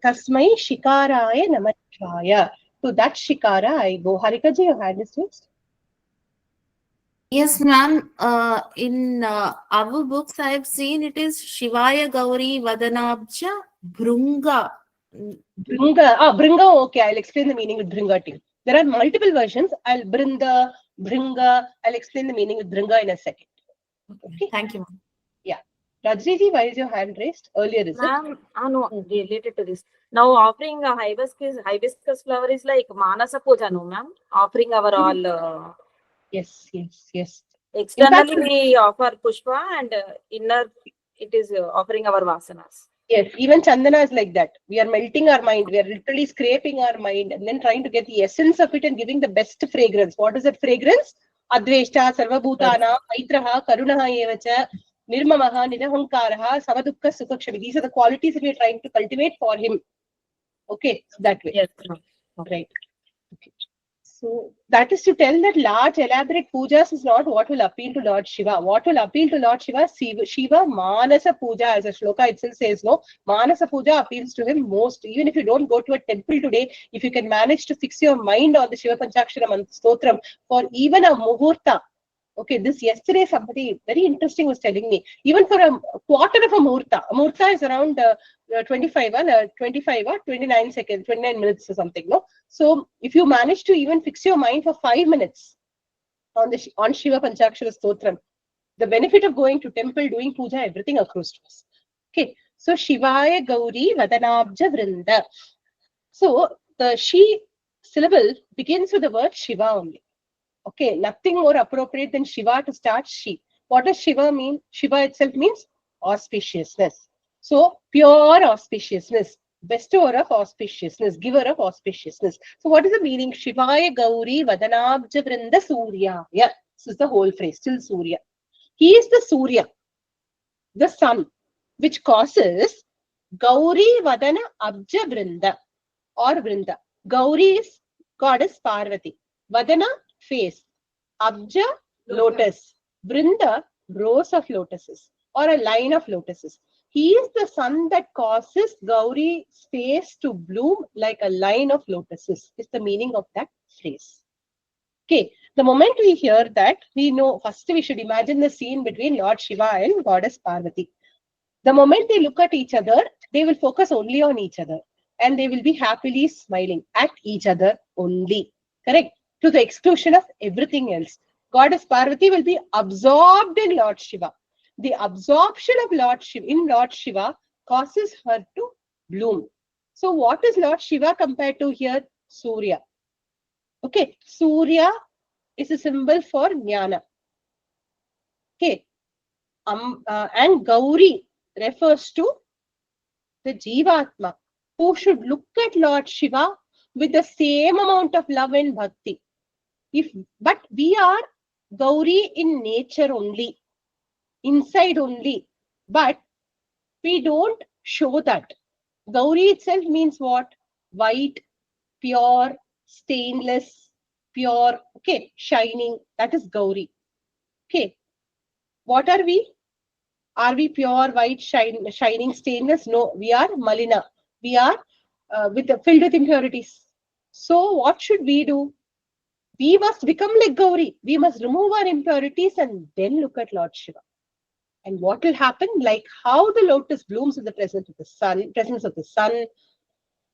Tasmai Shikaraya Namah Shivaya. To that Shikara I go. Harika ji, your hand is raised. Yes, ma'am. In our books, I have seen it is Shivaya Gauri Vadanabja Bhrunga. Bringa. Bringa, okay. I'll explain the meaning with Bringa too. There are multiple versions. I'll Brinda, Bringa. I'll explain the meaning with Bringa in a second. Okay. Thank you, ma'am. Yeah. Rajni, why is your hand raised? Earlier, is it? Ma'am, no, related to this. Now, offering a hibiscus flower is like Manasa Puja, no, ma'am? Offering our all. Yes, yes, yes. Externally, we offer Pushpa, and inner, it is offering our Vasanas. Yes, even Chandana is like that. We are melting our mind. We are literally scraping our mind and then trying to get the essence of it and giving the best fragrance. What is that fragrance? Adveshta, Sarvabhutana, Maitraha, Karunaha Evacha, Nirmamaha, Nirahankaraha, Samadukka, Sukhakshami. These are the qualities that we are trying to cultivate for him. Okay, so that way. Yes. Right. Okay. So that is to tell that large elaborate pujas is not what will appeal to Lord Shiva. What will appeal to Lord Shiva? Shiva Manasa Puja, as a shloka itself says, no. Manasa Puja appeals to him most. Even if you don't go to a temple today, if you can manage to fix your mind on the Shiva Panchakshara Stotram for even a muhurta. Okay, this yesterday somebody very interesting was telling me, even for a quarter of a muhurta is around 25 or 29 seconds, 29 minutes or something, no? So if you manage to even fix your mind for 5 minutes on Shiva Panchakshara Stotram, the benefit of going to temple, doing puja, everything accrues to us. Okay, so Shivaya Gauri Vadanabja Vrinda. So the Shi syllable begins with the word Shiva only. Okay, nothing more appropriate than Shiva to start Shi. What does Shiva mean? Shiva itself means auspiciousness. So pure auspiciousness. bestower of auspiciousness, giver of auspiciousness. So what is the meaning? Shivaya Gauri Vadanabja Vrinda Surya. Yeah, this is the whole phrase, still Surya. He is the Surya, the sun, which causes Gauri Vadana Abja Vrinda or Vrinda. Gauri is goddess Parvati. Vadana, face. Abja, lotus. Vrinda, rows of lotuses or a line of lotuses. He is the sun that causes Gauri's face to bloom like a line of lotuses, is the meaning of that phrase. Okay, the moment we hear that, we know first we should imagine the scene between Lord Shiva and Goddess Parvati. The moment they look at each other, they will focus only on each other and they will be happily smiling at each other only. Correct? To the exclusion of everything else. Goddess Parvati will be absorbed in Lord Shiva. The absorption of Lord Shiva in Lord Shiva causes her to bloom. So what is Lord Shiva compared to here? Surya. Okay, Surya is a symbol for Jnana. Okay, and Gauri refers to the Jivatma, who should look at Lord Shiva with the same amount of love and bhakti. But we are Gauri in nature only, inside only, but we don't show that. Gauri itself means what? White, pure, stainless, pure, okay, shining. That is Gauri. Okay, what are we? Are we pure, white, shining, stainless? No, we are malina. We are filled with impurities. So what should we do? We must become like Gauri. We must remove our impurities and then look at Lord Shiva. And what will happen? Like how the lotus blooms in the presence of the sun,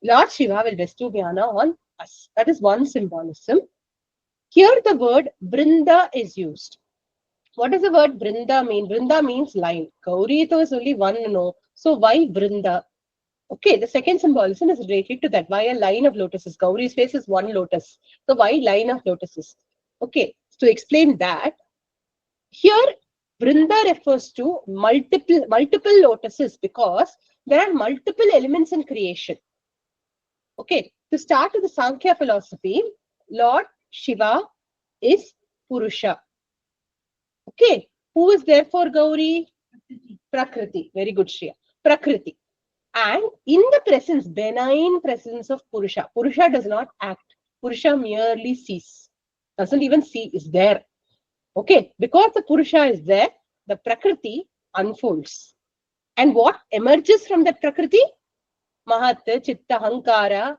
Lord Shiva will bestow jnana on us. That is one symbolism. Here the word Vrinda is used. What does the word Vrinda mean? Vrinda means line. Gauri is only one, no. So why Vrinda? Okay, the second symbolism is related to that. Why a line of lotuses? Gauri's face is one lotus. So why line of lotuses? Okay, to explain that, here Vrinda refers to multiple lotuses because there are multiple elements in creation. Okay, to start with the Sankhya philosophy, Lord Shiva is Purusha. Okay, who is therefore Gauri? Prakriti. Very good, Shriya. Prakriti. And in the presence, benign presence of Purusha, Purusha does not act. Purusha merely sees. Doesn't even see, is there. Okay, because the Purusha is there, the Prakriti unfolds. And what emerges from that Prakriti? Mahat, Chitta, Hankara,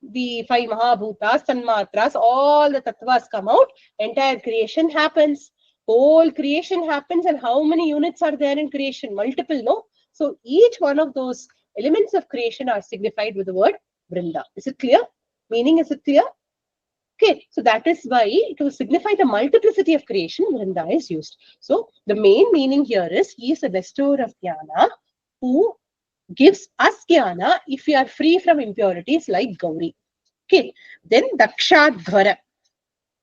the five Mahabhutas, Tanmatras, all the Tattvas come out, entire creation happens. Whole creation happens, and how many units are there in creation? Multiple, no? So each one of those elements of creation are signified with the word Vrinda. Is it clear? Meaning, is it clear? Okay, so that is why to signify the multiplicity of creation, Vrinda is used. So the main meaning here is he is a bestower of jnana who gives us jnana if we are free from impurities like Gauri. Okay, then Dakshadhvara,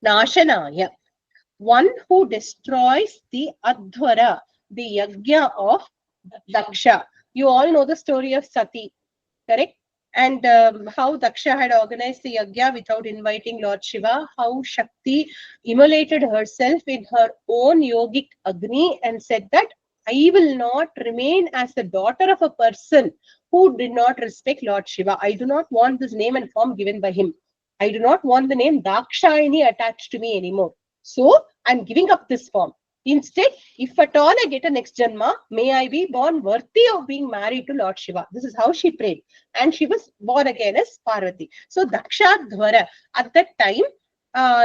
Nashanaya, one who destroys the Adhvara, the Yajna of Daksha. You all know the story of Sati, correct? And how Daksha had organized the Yajna without inviting Lord Shiva, how Shakti immolated herself in her own yogic Agni and said that I will not remain as the daughter of a person who did not respect Lord Shiva. I do not want this name and form given by him. I do not want the name Dakshayani attached to me anymore. So I'm giving up this form. Instead, if at all I get a next Janma, may I be born worthy of being married to Lord Shiva. This is how she prayed. And she was born again as Parvati. So Dakshadhvara, at that time,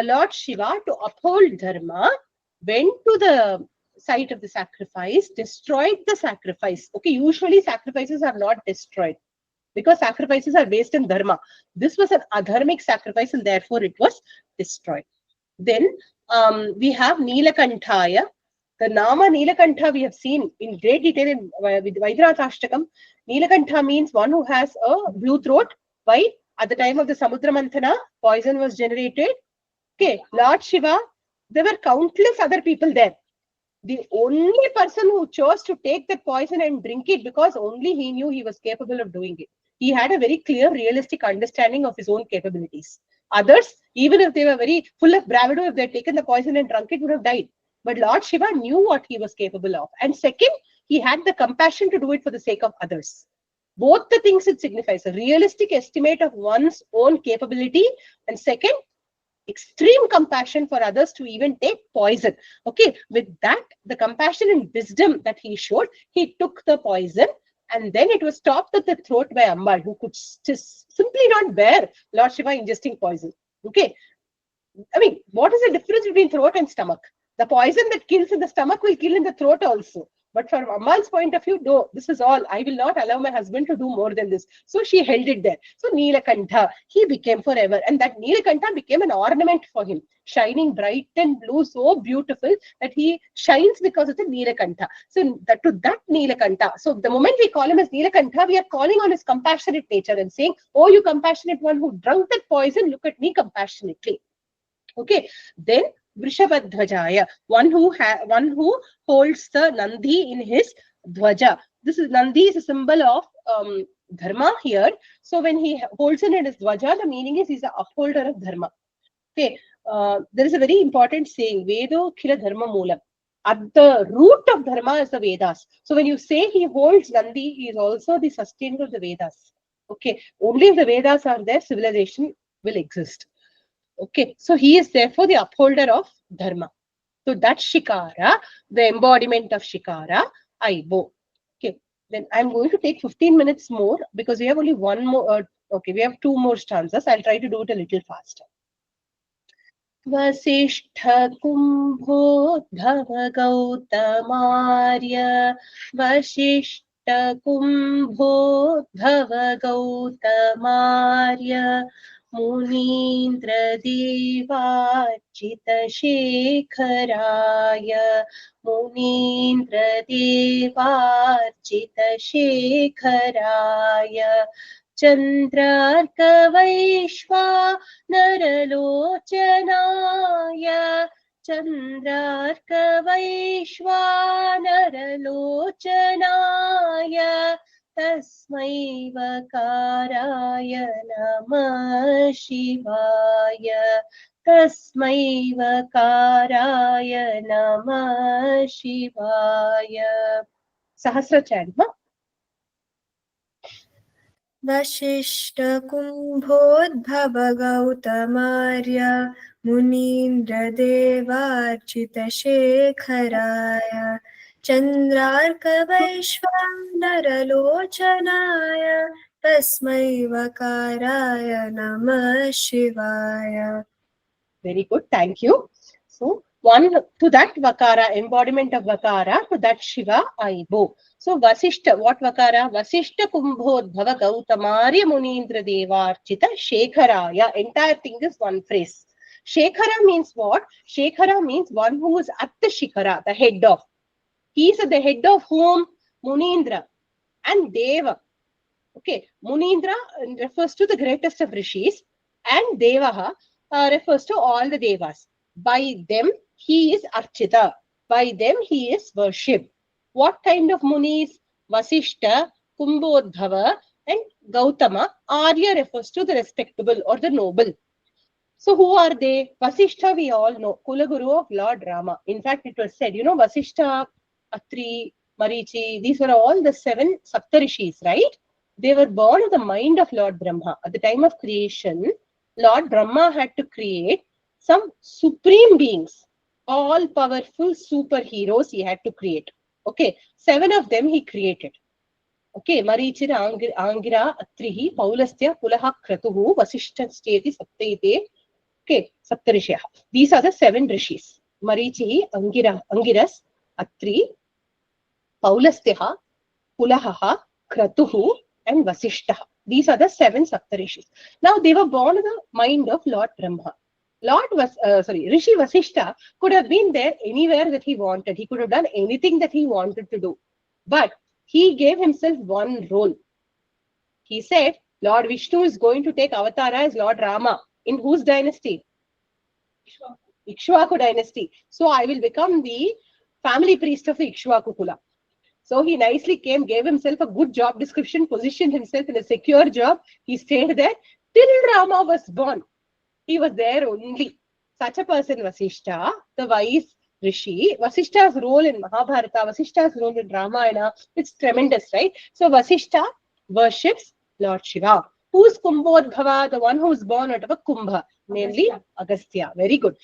Lord Shiva, to uphold Dharma, went to the site of the sacrifice, destroyed the sacrifice. Okay, usually sacrifices are not destroyed because sacrifices are based in Dharma. This was an adharmic sacrifice and therefore it was destroyed. Then we have Neelakanthaya. The Nama Neelakantha we have seen in great detail in with Vaidrathashtakam. Neelakantha means one who has a blue throat. Why? At the time of the Samudra Manthana, poison was generated. Okay, Lord Shiva, there were countless other people there. The only person who chose to take that poison and drink it because only he knew he was capable of doing it. He had a very clear, realistic understanding of his own capabilities. Others, even if they were very full of bravado, if they had taken the poison and drunk it, would have died. But Lord Shiva knew what he was capable of. And second, he had the compassion to do it for the sake of others. Both the things it signifies, a realistic estimate of one's own capability, and second, extreme compassion for others to even take poison. Okay, with that, the compassion and wisdom that he showed, he took the poison, and then it was stopped at the throat by Ambal, who could just simply not bear Lord Shiva ingesting poison. Okay, I mean, what is the difference between throat and stomach? The poison that kills in the stomach will kill in the throat also. But from Ambal's point of view, no, this is all. I will not allow my husband to do more than this. So she held it there. So Neelakantha, he became forever. And that Neelakantha became an ornament for him, shining bright and blue, so beautiful that he shines because of the Neelakantha. So that Neelakantha. So the moment we call him as Neelakantha, we are calling on his compassionate nature and saying, oh, you compassionate one who drank that poison, look at me compassionately. Okay, then Vrishabhadhvajaya, one who holds the Nandi in his Dhwaja. This is Nandi is a symbol of Dharma here. So when he holds it in his Dhwaja, the meaning is he's the upholder of Dharma. Okay, there is a very important saying, Vedo Khila Dharma Moolam. At the root of Dharma is the Vedas. So when you say he holds Nandi, he is also the sustainer of the Vedas. Okay, only if the Vedas are there, civilization will exist. Okay, so he is therefore the upholder of Dharma. So that's Shikara, the embodiment of Shikara, Aibo. Okay, then I'm going to take 15 minutes more because we have only one more. Okay, we have two more stanzas. I'll try to do it a little faster. Vasishtha Kumbhodhava Gautamarya Vasishtha Kumbhodhava Gautamarya Munindra Devachita Shekharaya Munindra Devachita Shekharaya Chandrarka Vaishva Naralocanaya Chandrarka Vaishva Naralocanaya Tasmai Vakaraya Namah Shivaya Tasmai Vakaraya Namah Shivaya. Sahasra Chant. Vashishta Kumbhodhava Gautamarya Munindra Devarchita Shekharaya Chandrarka Vaishvanara Lochanaya Tasmai Vakaraya Namah Shivaya. Very good, thank you. So, one to that Vakara, embodiment of Vakara, to that Shiva, Aibo. So, Vasishta, what Vakara? Vasishta Kumbhodhava Gautamarya Munindra Devarchita Shekharaya. Entire thing is one phrase. Shekhara means what? Shekhara means one who is at the Shikara, the head of. He is at the head of whom? Munindra and Deva. Okay, Munindra refers to the greatest of rishis and Devaha refers to all the devas. By them, he is Archita. By them, he is worshipped. What kind of munis? Vasishta, Kumbhodhava, and Gautama. Arya refers to the respectable or the noble. So who are they? Vasishta, we all know, Kulaguru of Lord Rama. In fact, it was said, Vasishta, Atri, Marichi, these were all the 7 Saptarishis, right? They were born of the mind of Lord Brahma. At the time of creation, Lord Brahma had to create some supreme beings, all powerful superheroes he had to create. Okay, 7 of them he created. Okay, Marichira, Angira, Atrihi, Paulastya, Pulaha, Kratuhu, Vasishtansteti, Saptaite. Okay, Saptarishya. These are the 7 rishis. Marichihi, Angiras, Atri, Paulastya, Pulaha, Kratuhu, and Vasishta. These are the 7 Saptarishis. Now they were born in the mind of Lord Brahma. Rishi Vasishta could have been there anywhere that he wanted. He could have done anything that he wanted to do. But he gave himself one role. He said, Lord Vishnu is going to take avatar as Lord Rama. In whose dynasty? Ikshvaku dynasty. So I will become the family priest of the Ikshvaku Kula. So he nicely came, gave himself a good job description, positioned himself in a secure job. He stayed there till Rama was born. He was there only. Such a person, Vasishta, the wise Rishi. Vasishta's role in Mahabharata, Vasishta's role in Ramayana, it's tremendous, right? So Vasishta worships Lord Shiva. Who's Kumbhodbhava? The one who's born out of a Kumbha, namely Agastya. Very good.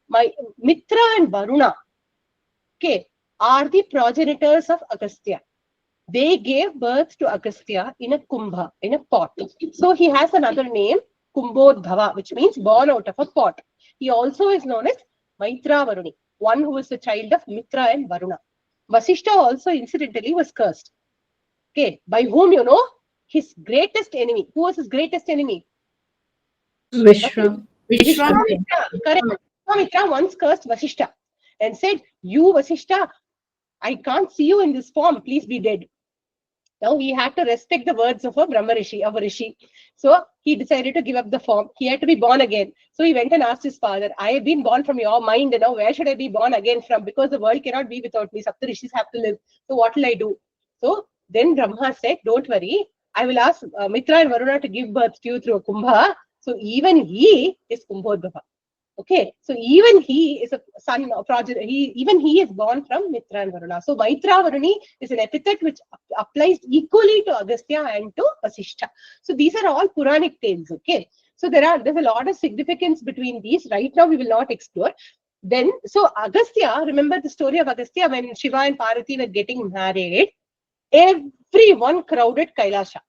My Mitra and Varuna, okay, are the progenitors of Agastya. They gave birth to Agastya in a Kumbha, in a pot. So he has another name, Kumbhodbhava, which means born out of a pot. He also is known as Maitra Varuni, one who is the child of Mitra and Varuna. Vasishta also incidentally was cursed. Okay, by whom you know? His greatest enemy. Who was his greatest enemy? Vishram. Vishwamitra. Correct. Vishwamitra once cursed Vasishta and said, "You Vasishta, I can't see you in this form. Please be dead." Now he had to respect the words of a Brahma Rishi, of a Rishi. So he decided to give up the form. He had to be born again. So he went and asked his father, "I have been born from your mind, now where should I be born again from? Because the world cannot be without me. Sapta Rishis have to live. So what will I do?" So then Brahma said, "Don't worry. I will ask Mitra and Varuna to give birth to you through a Kumbha." So even he is Kumbhodbhava. Okay, so even he is a son of progeny. Even he is born from Mitra and Varuna. So Maitra Varuni is an epithet which applies equally to Agastya and to Vasishta. So these are all Puranic tales. Okay, so there's a lot of significance between these. Right now we will not explore. Then, so Agastya, remember the story of Agastya when Shiva and Parvati were getting married. Everyone crowded Kailasha.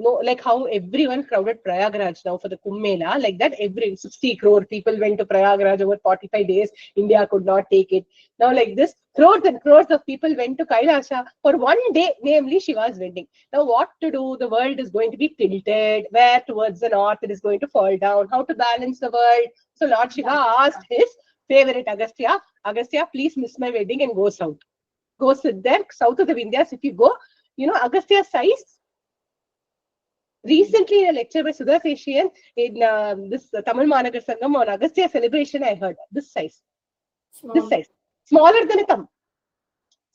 No, like how everyone crowded Prayagraj now for the Kumbh Mela, like that every 60 crore people went to Prayagraj over 45 days. India could not take it. Now like this, crores and crores of people went to Kailasha for one day, namely Shiva's wedding. Now what to do? The world is going to be tilted. Where towards the north it is going to fall down. How to balance the world? So Lord Shiva asked his favorite Agastya, "Agastya, please miss my wedding and go south. Go sit there, south of the Vindhyas. If you go, you know, Agastya's size." Recently, in a lecture by Sudha Seshian in this Tamil Managar Sangam on Agastya celebration, I heard this size. This size. Smaller than a thumb.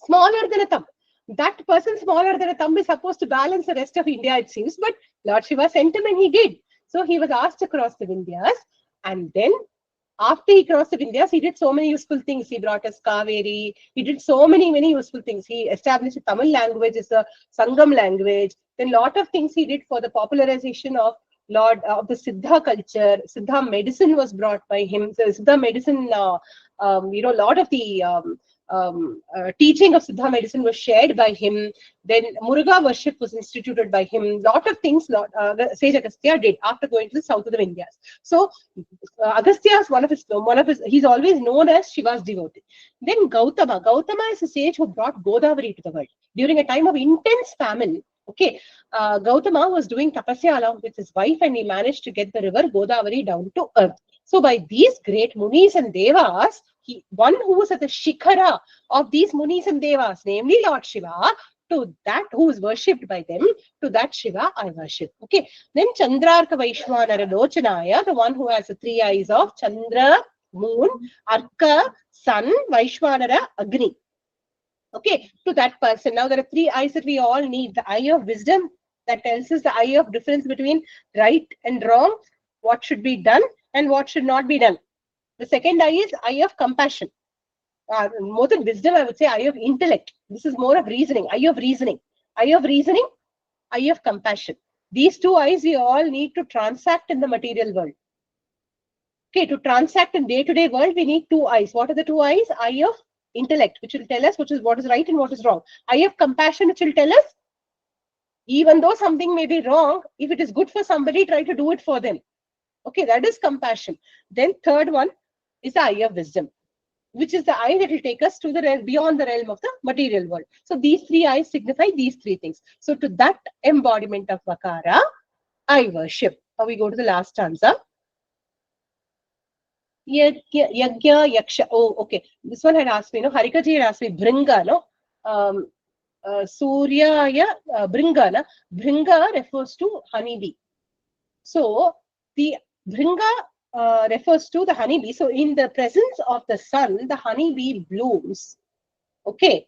Smaller than a thumb. That person smaller than a thumb is supposed to balance the rest of India, it seems. But Lord Shiva sent him and he did. So he was asked to cross the Vindhyas. And then after he crossed the Vindhyas, he did so many useful things. He brought us Kaveri. He did so many useful things. He established a Tamil language as a Sangam language. Then lot of things he did for the popularization of the Siddha culture. Siddha medicine was brought by him. So Siddha medicine, lot of the teaching of Siddha medicine was shared by him. Then Muruga worship was instituted by him. Lot of things Sage Agastya did after going to the south of the Vindhyas. So Agastya is he's always known as Shiva's devotee. Then Gautama is a sage who brought Godavari to the world during a time of intense famine. Okay, Gautama was doing tapasya along with his wife and he managed to get the river Godavari down to earth. So by these great Munis and Devas, one who was at the Shikhara of these Munis and Devas, namely Lord Shiva, to that who is worshipped by them, to that Shiva I worship. Okay, then Chandrarka Vaishwanara Lochanaya, the one who has the three eyes of Chandra, Moon, Arka, Sun, Vaishwanara, Agni. Okay, to that person. Now there are three eyes that we all need. The eye of wisdom that tells us the eye of difference between right and wrong, what should be done and what should not be done. The second eye is eye of compassion. More than wisdom, I would say eye of intellect. This is more of reasoning, eye of reasoning. Eye of reasoning, eye of compassion. These two eyes we all need to transact in the material world. Okay, to transact in day-to-day world, we need two eyes. What are the two eyes? Eye of intellect, which will tell us what is right and what is wrong. Eye of compassion, which will tell us, even though something may be wrong, if it is good for somebody, try to do it for them. Okay, that is compassion. Then third one is the eye of wisdom, which is the eye that will take us to the realm, beyond the realm of the material world. So these three eyes signify these three things. So to that embodiment of Vakara, I worship. Now we go to the last stanza. Yajna, Yaksha. Oh, okay. This one had asked me, Harikaji had asked me, Bringa, Surya, Bringa, na? Bringa refers to honeybee. So the Bringa refers to the honeybee. So in the presence of the sun, the honeybee blooms. Okay.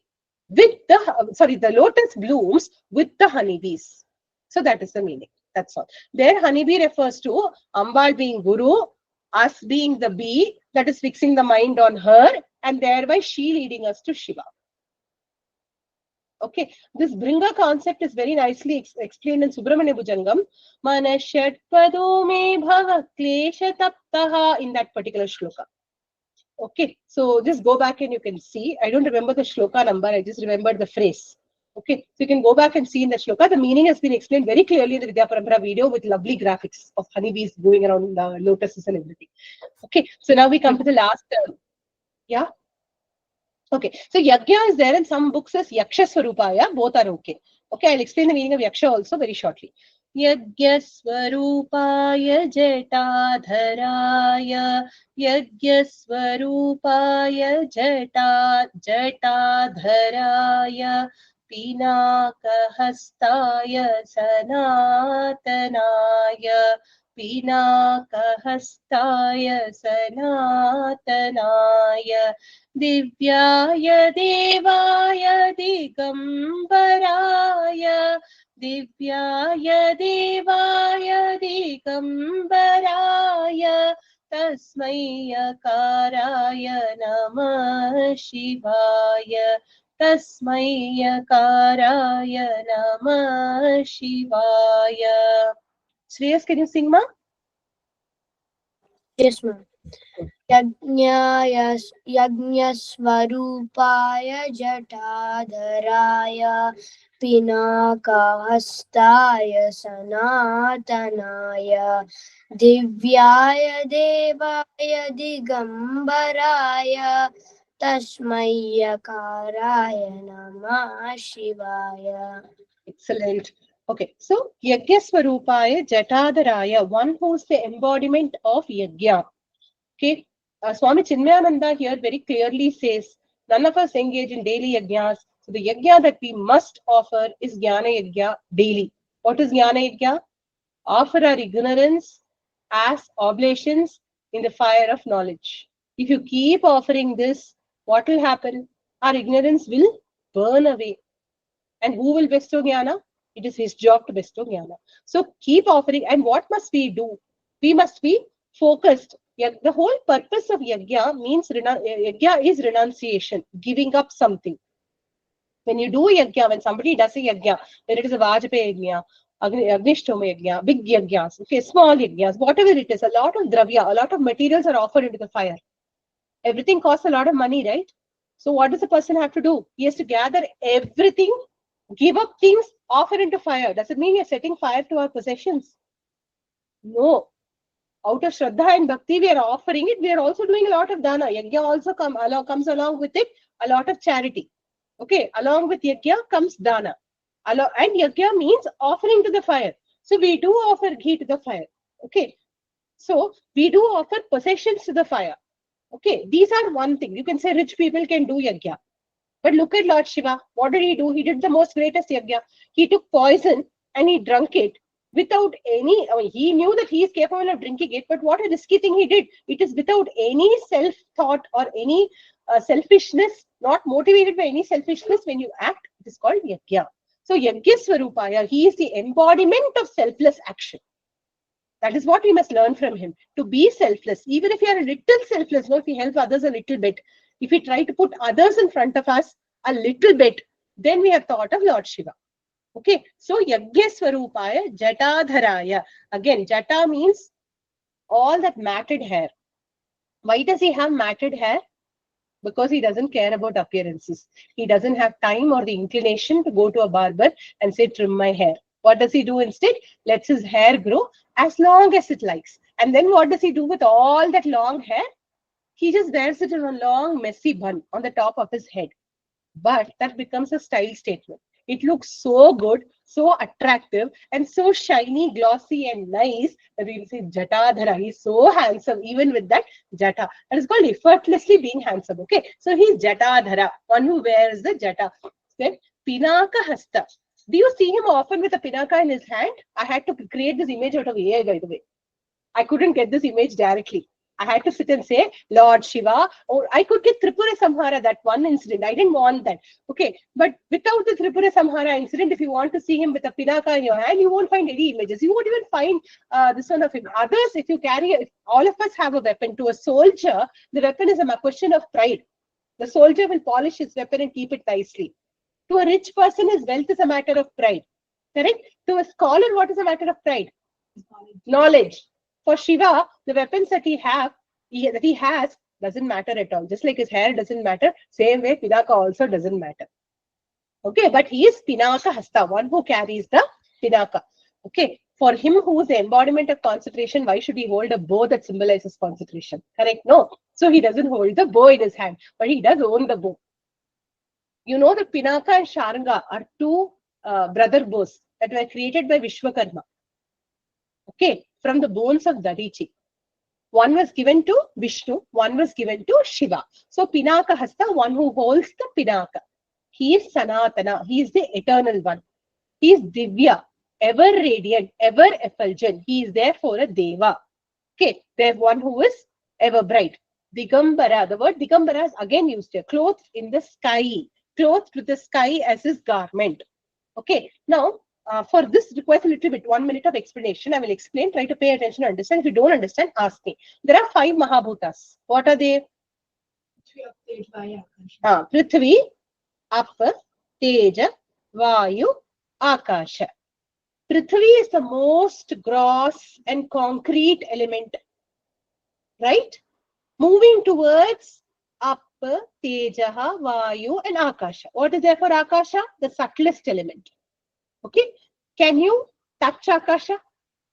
with the lotus blooms with the honeybees. So that is the meaning. That's all. There, honeybee refers to Ambal being Guru, us being the bee that is fixing the mind on her, and thereby she leading us to Shiva. Okay, this Bringa concept is very nicely explained in Subramanya Bhujangam. Manashat Padome Bhava Klesha Taptaha in that particular shloka. Okay, so just go back and you can see. I don't remember the shloka number, I just remember the phrase. Okay, so you can go back and see in the shloka. The meaning has been explained very clearly in the Vidyaparampara video with lovely graphics of honeybees going around lotuses and everything. Okay, so now we come to the last. Yeah. Okay, so Yajna is there in some books as Yaksha Swarupaya, both are okay. Okay, I'll explain the meaning of Yaksha also very shortly. Yajna Swarupaya Jatadharaya, Yajna Swarupaya Jatadharaya, Pinakahastaya Sanatanaya, Pinakahastaya Sanatanaya, दिव्याय देवाय दिगंबराय, दिव्याय देवाय दिगंबराय, तस्मै यकाराय नमः शिवाय, तस्मै यकाराय नमः शिवाय. Shreyas, can you sing, ma? Yes, ma'am. यज्ञस्वरूपाय जटाधराय, पिनाकहस्ताय सनातनाय, दिव्याय देवाय दिगंबराय, तस्मै यकाराय नमः शिवाय. Excellent. Okay, so Yajna Swarupaya Jatadharaya, one who is the embodiment of Yajna. Okay, Swami Chinmayananda here very clearly says, none of us engage in daily yajnas. So the yajna that we must offer is Jnana Yajna daily. What is Jnana Yajna? Offer our ignorance as oblations in the fire of knowledge. If you keep offering this, what will happen? Our ignorance will burn away. And who will bestow Jnana? It is his job to bestow Jnana. So keep offering. And what must we do? We must be focused. The whole purpose of yajna means yajna is renunciation, giving up something. When you do yajna, when somebody does a yajna, whether it is a Vajpayee yajna, Agnishtoma yajna, big yajnas, okay, small yajnas, whatever it is, a lot of dravya, a lot of materials are offered into the fire. Everything costs a lot of money, right? So what does a person have to do? He has to gather everything, give up things, offer into fire. Does it mean you're setting fire to our possessions? No. Out of Shraddha and Bhakti, we are offering it. We are also doing a lot of dana. Yajna also comes along with it, a lot of charity. Okay, along with yajna comes dana. And yajna means offering to the fire. So we do offer ghee to the fire. Okay, so we do offer possessions to the fire. Okay, these are one thing. You can say rich people can do yajna. But look at Lord Shiva. What did he do? He did the most greatest yajna. He took poison and he drank it. Without any, he knew that he is capable of drinking it, but what a risky thing he did. It is without any self-thought or any selfishness, not motivated by any selfishness. When you act, it is called yajna. So Yajna Swarupaya, he is the embodiment of selfless action. That is what we must learn from him, to be selfless. Even if we are a little selfless, if we help others a little bit, if we try to put others in front of us a little bit, then we have thought of Lord Shiva. Okay, so Yajna Swarupaya Jatadharaya. Again, Jata means all that matted hair. Why does he have matted hair? Because he doesn't care about appearances. He doesn't have time or the inclination to go to a barber and say, trim my hair. What does he do instead? Lets his hair grow as long as it likes. And then what does he do with all that long hair? He just wears it in a long, messy bun on the top of his head. But that becomes a style statement. It looks so good, so attractive, and so shiny, glossy, and nice that we'll say Jatadhara. He's so handsome, even with that Jata. That is called effortlessly being handsome. Okay, so he's Jatadhara, one who wears the Jata. Then Pinaka Hasta. Do you see him often with a Pinaka in his hand? I had to create this image out of AI, by the way. I couldn't get this image directly. I had to sit and say, Lord Shiva, or I could get Tripura Samhara, that one incident. I didn't want that. Okay. But without the Tripura Samhara incident, if you want to see him with a pinaka in your hand, you won't find any images. You won't even find this one of him. Others, if you carry, if all of us have a weapon. To a soldier, the weapon is a question of pride. The soldier will polish his weapon and keep it nicely. To a rich person, his wealth is a matter of pride. Correct? To a scholar, what is a matter of pride? Knowledge. For Shiva, the weapons that he has doesn't matter at all. Just like his hair doesn't matter, same way Pinaka also doesn't matter. Okay, but he is Pinaka Hasta, one who carries the Pinaka. Okay, for him who is the embodiment of concentration, why should he hold a bow that symbolizes concentration? Correct? No. So he doesn't hold the bow in his hand, but he does own the bow. You know that Pinaka and Sharanga are two brother bows that were created by Vishwakarma. Okay, from the bones of Dadichi. One was given to Vishnu, one was given to Shiva. So Pinaka Hasta, one who holds the Pinaka. He is Sanatana, he is the eternal one. He is Divya, ever radiant, ever effulgent. He is therefore a Deva. Okay, there's one who is ever bright. Digambara, the word Digambara is again used here, clothed in the sky, clothed with the sky as his garment. Okay, now for this requires a little bit, 1 minute of explanation. I will explain, try to pay attention, understand. If you don't understand, ask me. There are 5 Mahabhutas. What are they? Prithvi, Apa, Teja, Vayu, Akasha. Prithvi is the most gross and concrete element, right? Moving towards Apa, Tejaha, Vayu and Akasha. What is there for Akasha? The subtlest element. Okay. Can you touch Akasha?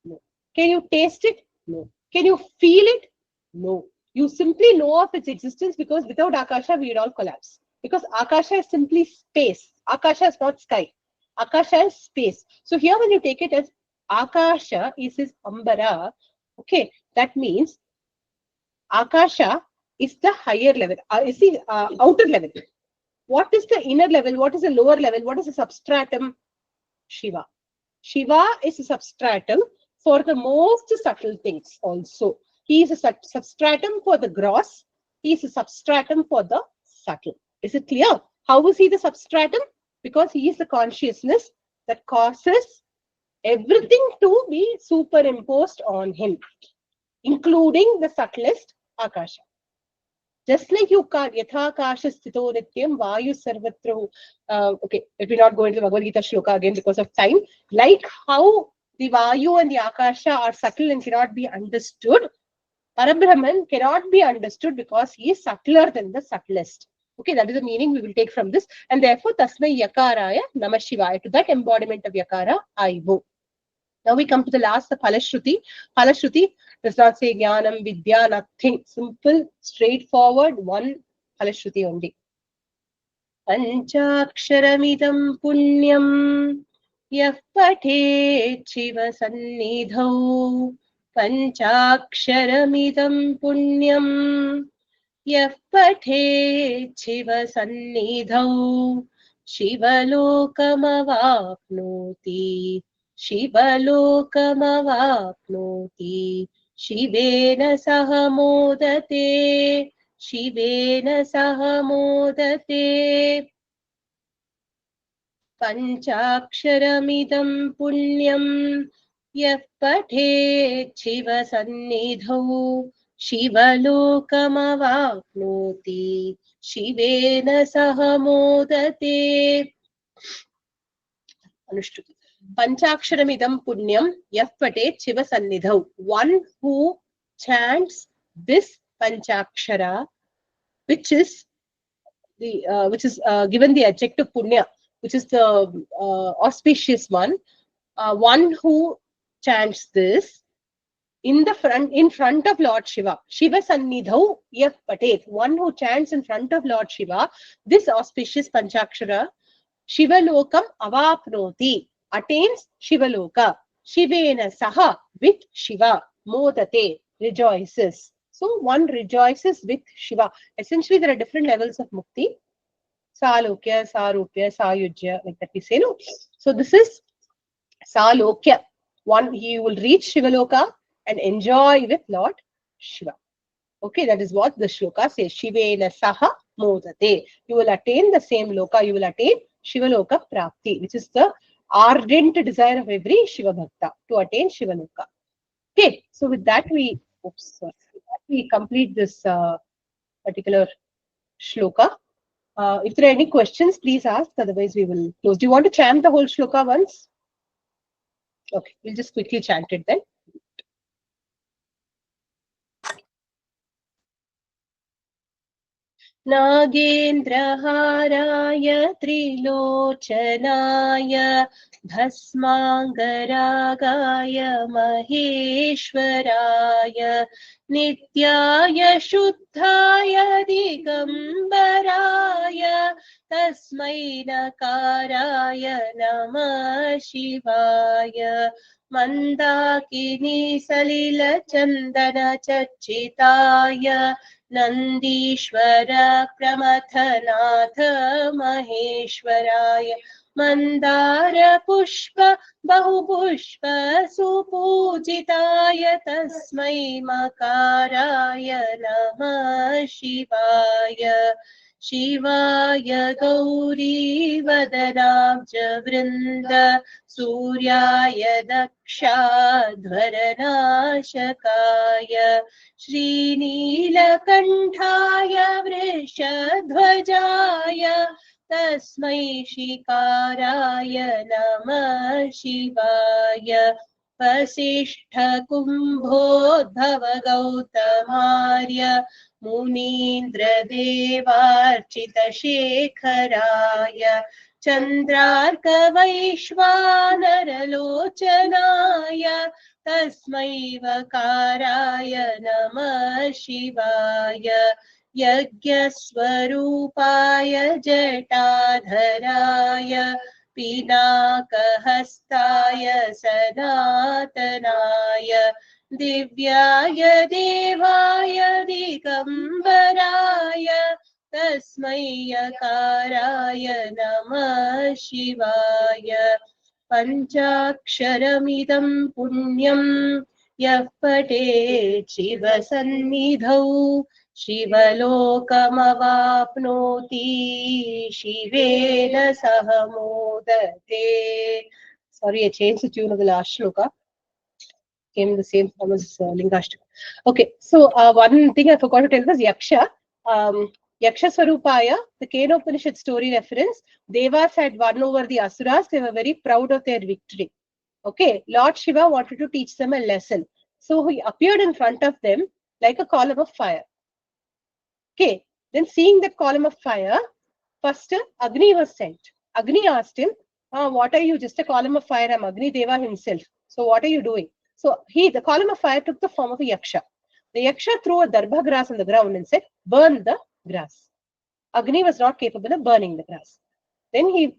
No. Can you taste it? No. Can you feel it? No. You simply know of its existence because without Akasha, we would all collapse. Because Akasha is simply space. Akasha is not sky. Akasha is space. So here when you take it as Akasha is his Ambara, okay, that means Akasha is the higher level, is the outer level. What is the inner level? What is the lower level? What is the substratum? Shiva. Shiva is a substratum for the most subtle things also. He is a substratum for the gross. He is a substratum for the subtle. Is it clear? How is he the substratum? Because he is the consciousness that causes everything to be superimposed on him, including the subtlest Akasha. Just like you can't, Yatha Akasha Sthito Nityam Vayu Sarvatra. Okay, let me not go into the Bhagavad Gita shloka again because of time. Like how the Vayu and the Akasha are subtle and cannot be understood, Parabrahman cannot be understood because he is subtler than the subtlest. Okay, that is the meaning we will take from this. And therefore, Tasmai Yakaraya Namah Shivaya. To that embodiment of Yakara, I vow. Now we come to the last, the Phalashruti. Phalashruti does not say Jnanam, Vidya, nothing. Simple, straightforward, one Phalashruti only. Panchaksharamidam punyam yah pathet Shiva sannidhau. Panchaksharamidam punyam yah pathet Shiva sannidhau. Shivalokam Shivalokam-avapnoti, Shivena sahamodate, Shivena sahamodate. Panchaksharamidam punyam yah pathet Shiva sannidhau, Shivalokam-avapnoti, Shivena sahamodate. Anushtuti. Panchaksharamidam punyam yah patet Shiva sannidhau. One who chants this Panchakshara, which is given the adjective punya, which is the auspicious one. One who chants this in front of Lord Shiva. Shiva sannidhau yah patet. One who chants in front of Lord Shiva, this auspicious Panchakshara, Shivalokam avapnoti, attains Shivaloka. Shivena saha, with Shiva. Modate, rejoices. So one rejoices with Shiva. Essentially, there are different levels of mukti. Salokya, Sarupya, Sayujya, like that we say, no? So this is Salokya. One, he will reach Shivaloka and enjoy with Lord Shiva. Okay, that is what the shloka says. Shivena saha modate. You will attain the same loka. You will attain Shiva Loka Prapti, which is the ardent desire of every Shiva Bhakta to attain Shiva Loka. Okay, so with that we complete this particular shloka. If there are any questions, please ask. Otherwise, we will close. Do you want to chant the whole shloka once? Okay, we'll just quickly chant it then. नागेन्द्रहाराय त्रिलोचनाय भस्माङ्गरागाय महेश्वराय नित्याय शुद्धाय दिगम्बराय तस्मै नकाराय नमः शिवाय मन्दाकिनी सलिलचन्दनचर्चिताय नन्दीश्वर प्रमथनाथ महेश्वराय मन्दार पुष्प बहुपुष्प सुपूजिताय तस्मै मकाराय नमः शिवाय शिवाय गौरी वदनाब्ज वृन्द सूर्याय दक्षाध्वरनाशकाय श्रीनीलकण्ठाय वृषध्वजाय तस्मै शिकाराय नमः शिवाय वसिष्ठकुम्भोद्भव गौतमार्य मुनीन्द्रदेवार्चितशेखराय चन्द्रार्कवैश्वानरलोचनाय तस्मै वकाराय नमः शिवाय यज्ञस्वरूपाय जटाधराय पिनाकहस्ताय सनातनाय दिव्याय देवाय दिगम्बराय तस्मै यकाराय नमः शिवाय पञ्चाक्षरमिदं पुण्यं यः पठेत् शिवसन्निधौ शिवलोकमवाप्नोति शिवेन सह मोदते. Sorry, I changed the tune of the last shloka. Came the same form as Lingashtakam. Okay, so one thing I forgot to tell was Yaksha. Yaksha Swarupaya, the Kena Upanishad story reference, Devas had won over the Asuras. They were very proud of their victory. Okay, Lord Shiva wanted to teach them a lesson. So he appeared in front of them like a column of fire. Okay, then seeing that column of fire, first Agni was sent. Agni asked him, what are you? Just a column of fire. I'm Agni Deva himself. So what are you doing? So the column of fire took the form of a Yaksha. The Yaksha threw a darbha grass on the ground and said, burn the grass. Agni was not capable of burning the grass. Then he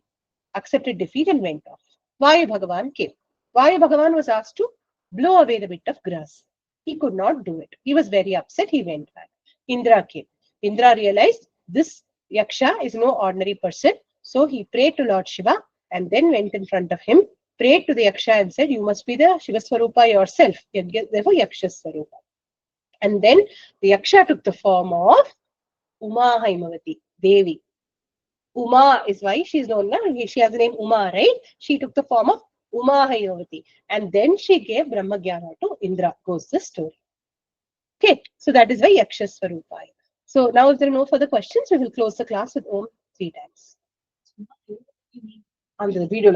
accepted defeat and went off. Vayu Bhagavan came. Vayu Bhagavan was asked to blow away the bit of grass. He could not do it. He was very upset. He went back. Indra came. Indra realized this Yaksha is no ordinary person. So he prayed to Lord Shiva and then went in front of him, prayed to the Yaksha and said, you must be the Shiva Swarupa yourself. Therefore, Yaksha Swarupa. And then the Yaksha took the form of Uma Haimavati, Devi. Uma is why she is known, she has the name Uma, right? She took the form of Uma Haimavati. And then she gave Brahma Jnana to Indra, goes the story. Okay, so that is why Yaksha Swarupa. So now if there are no further questions, we will close the class with Om 3 times. On the video.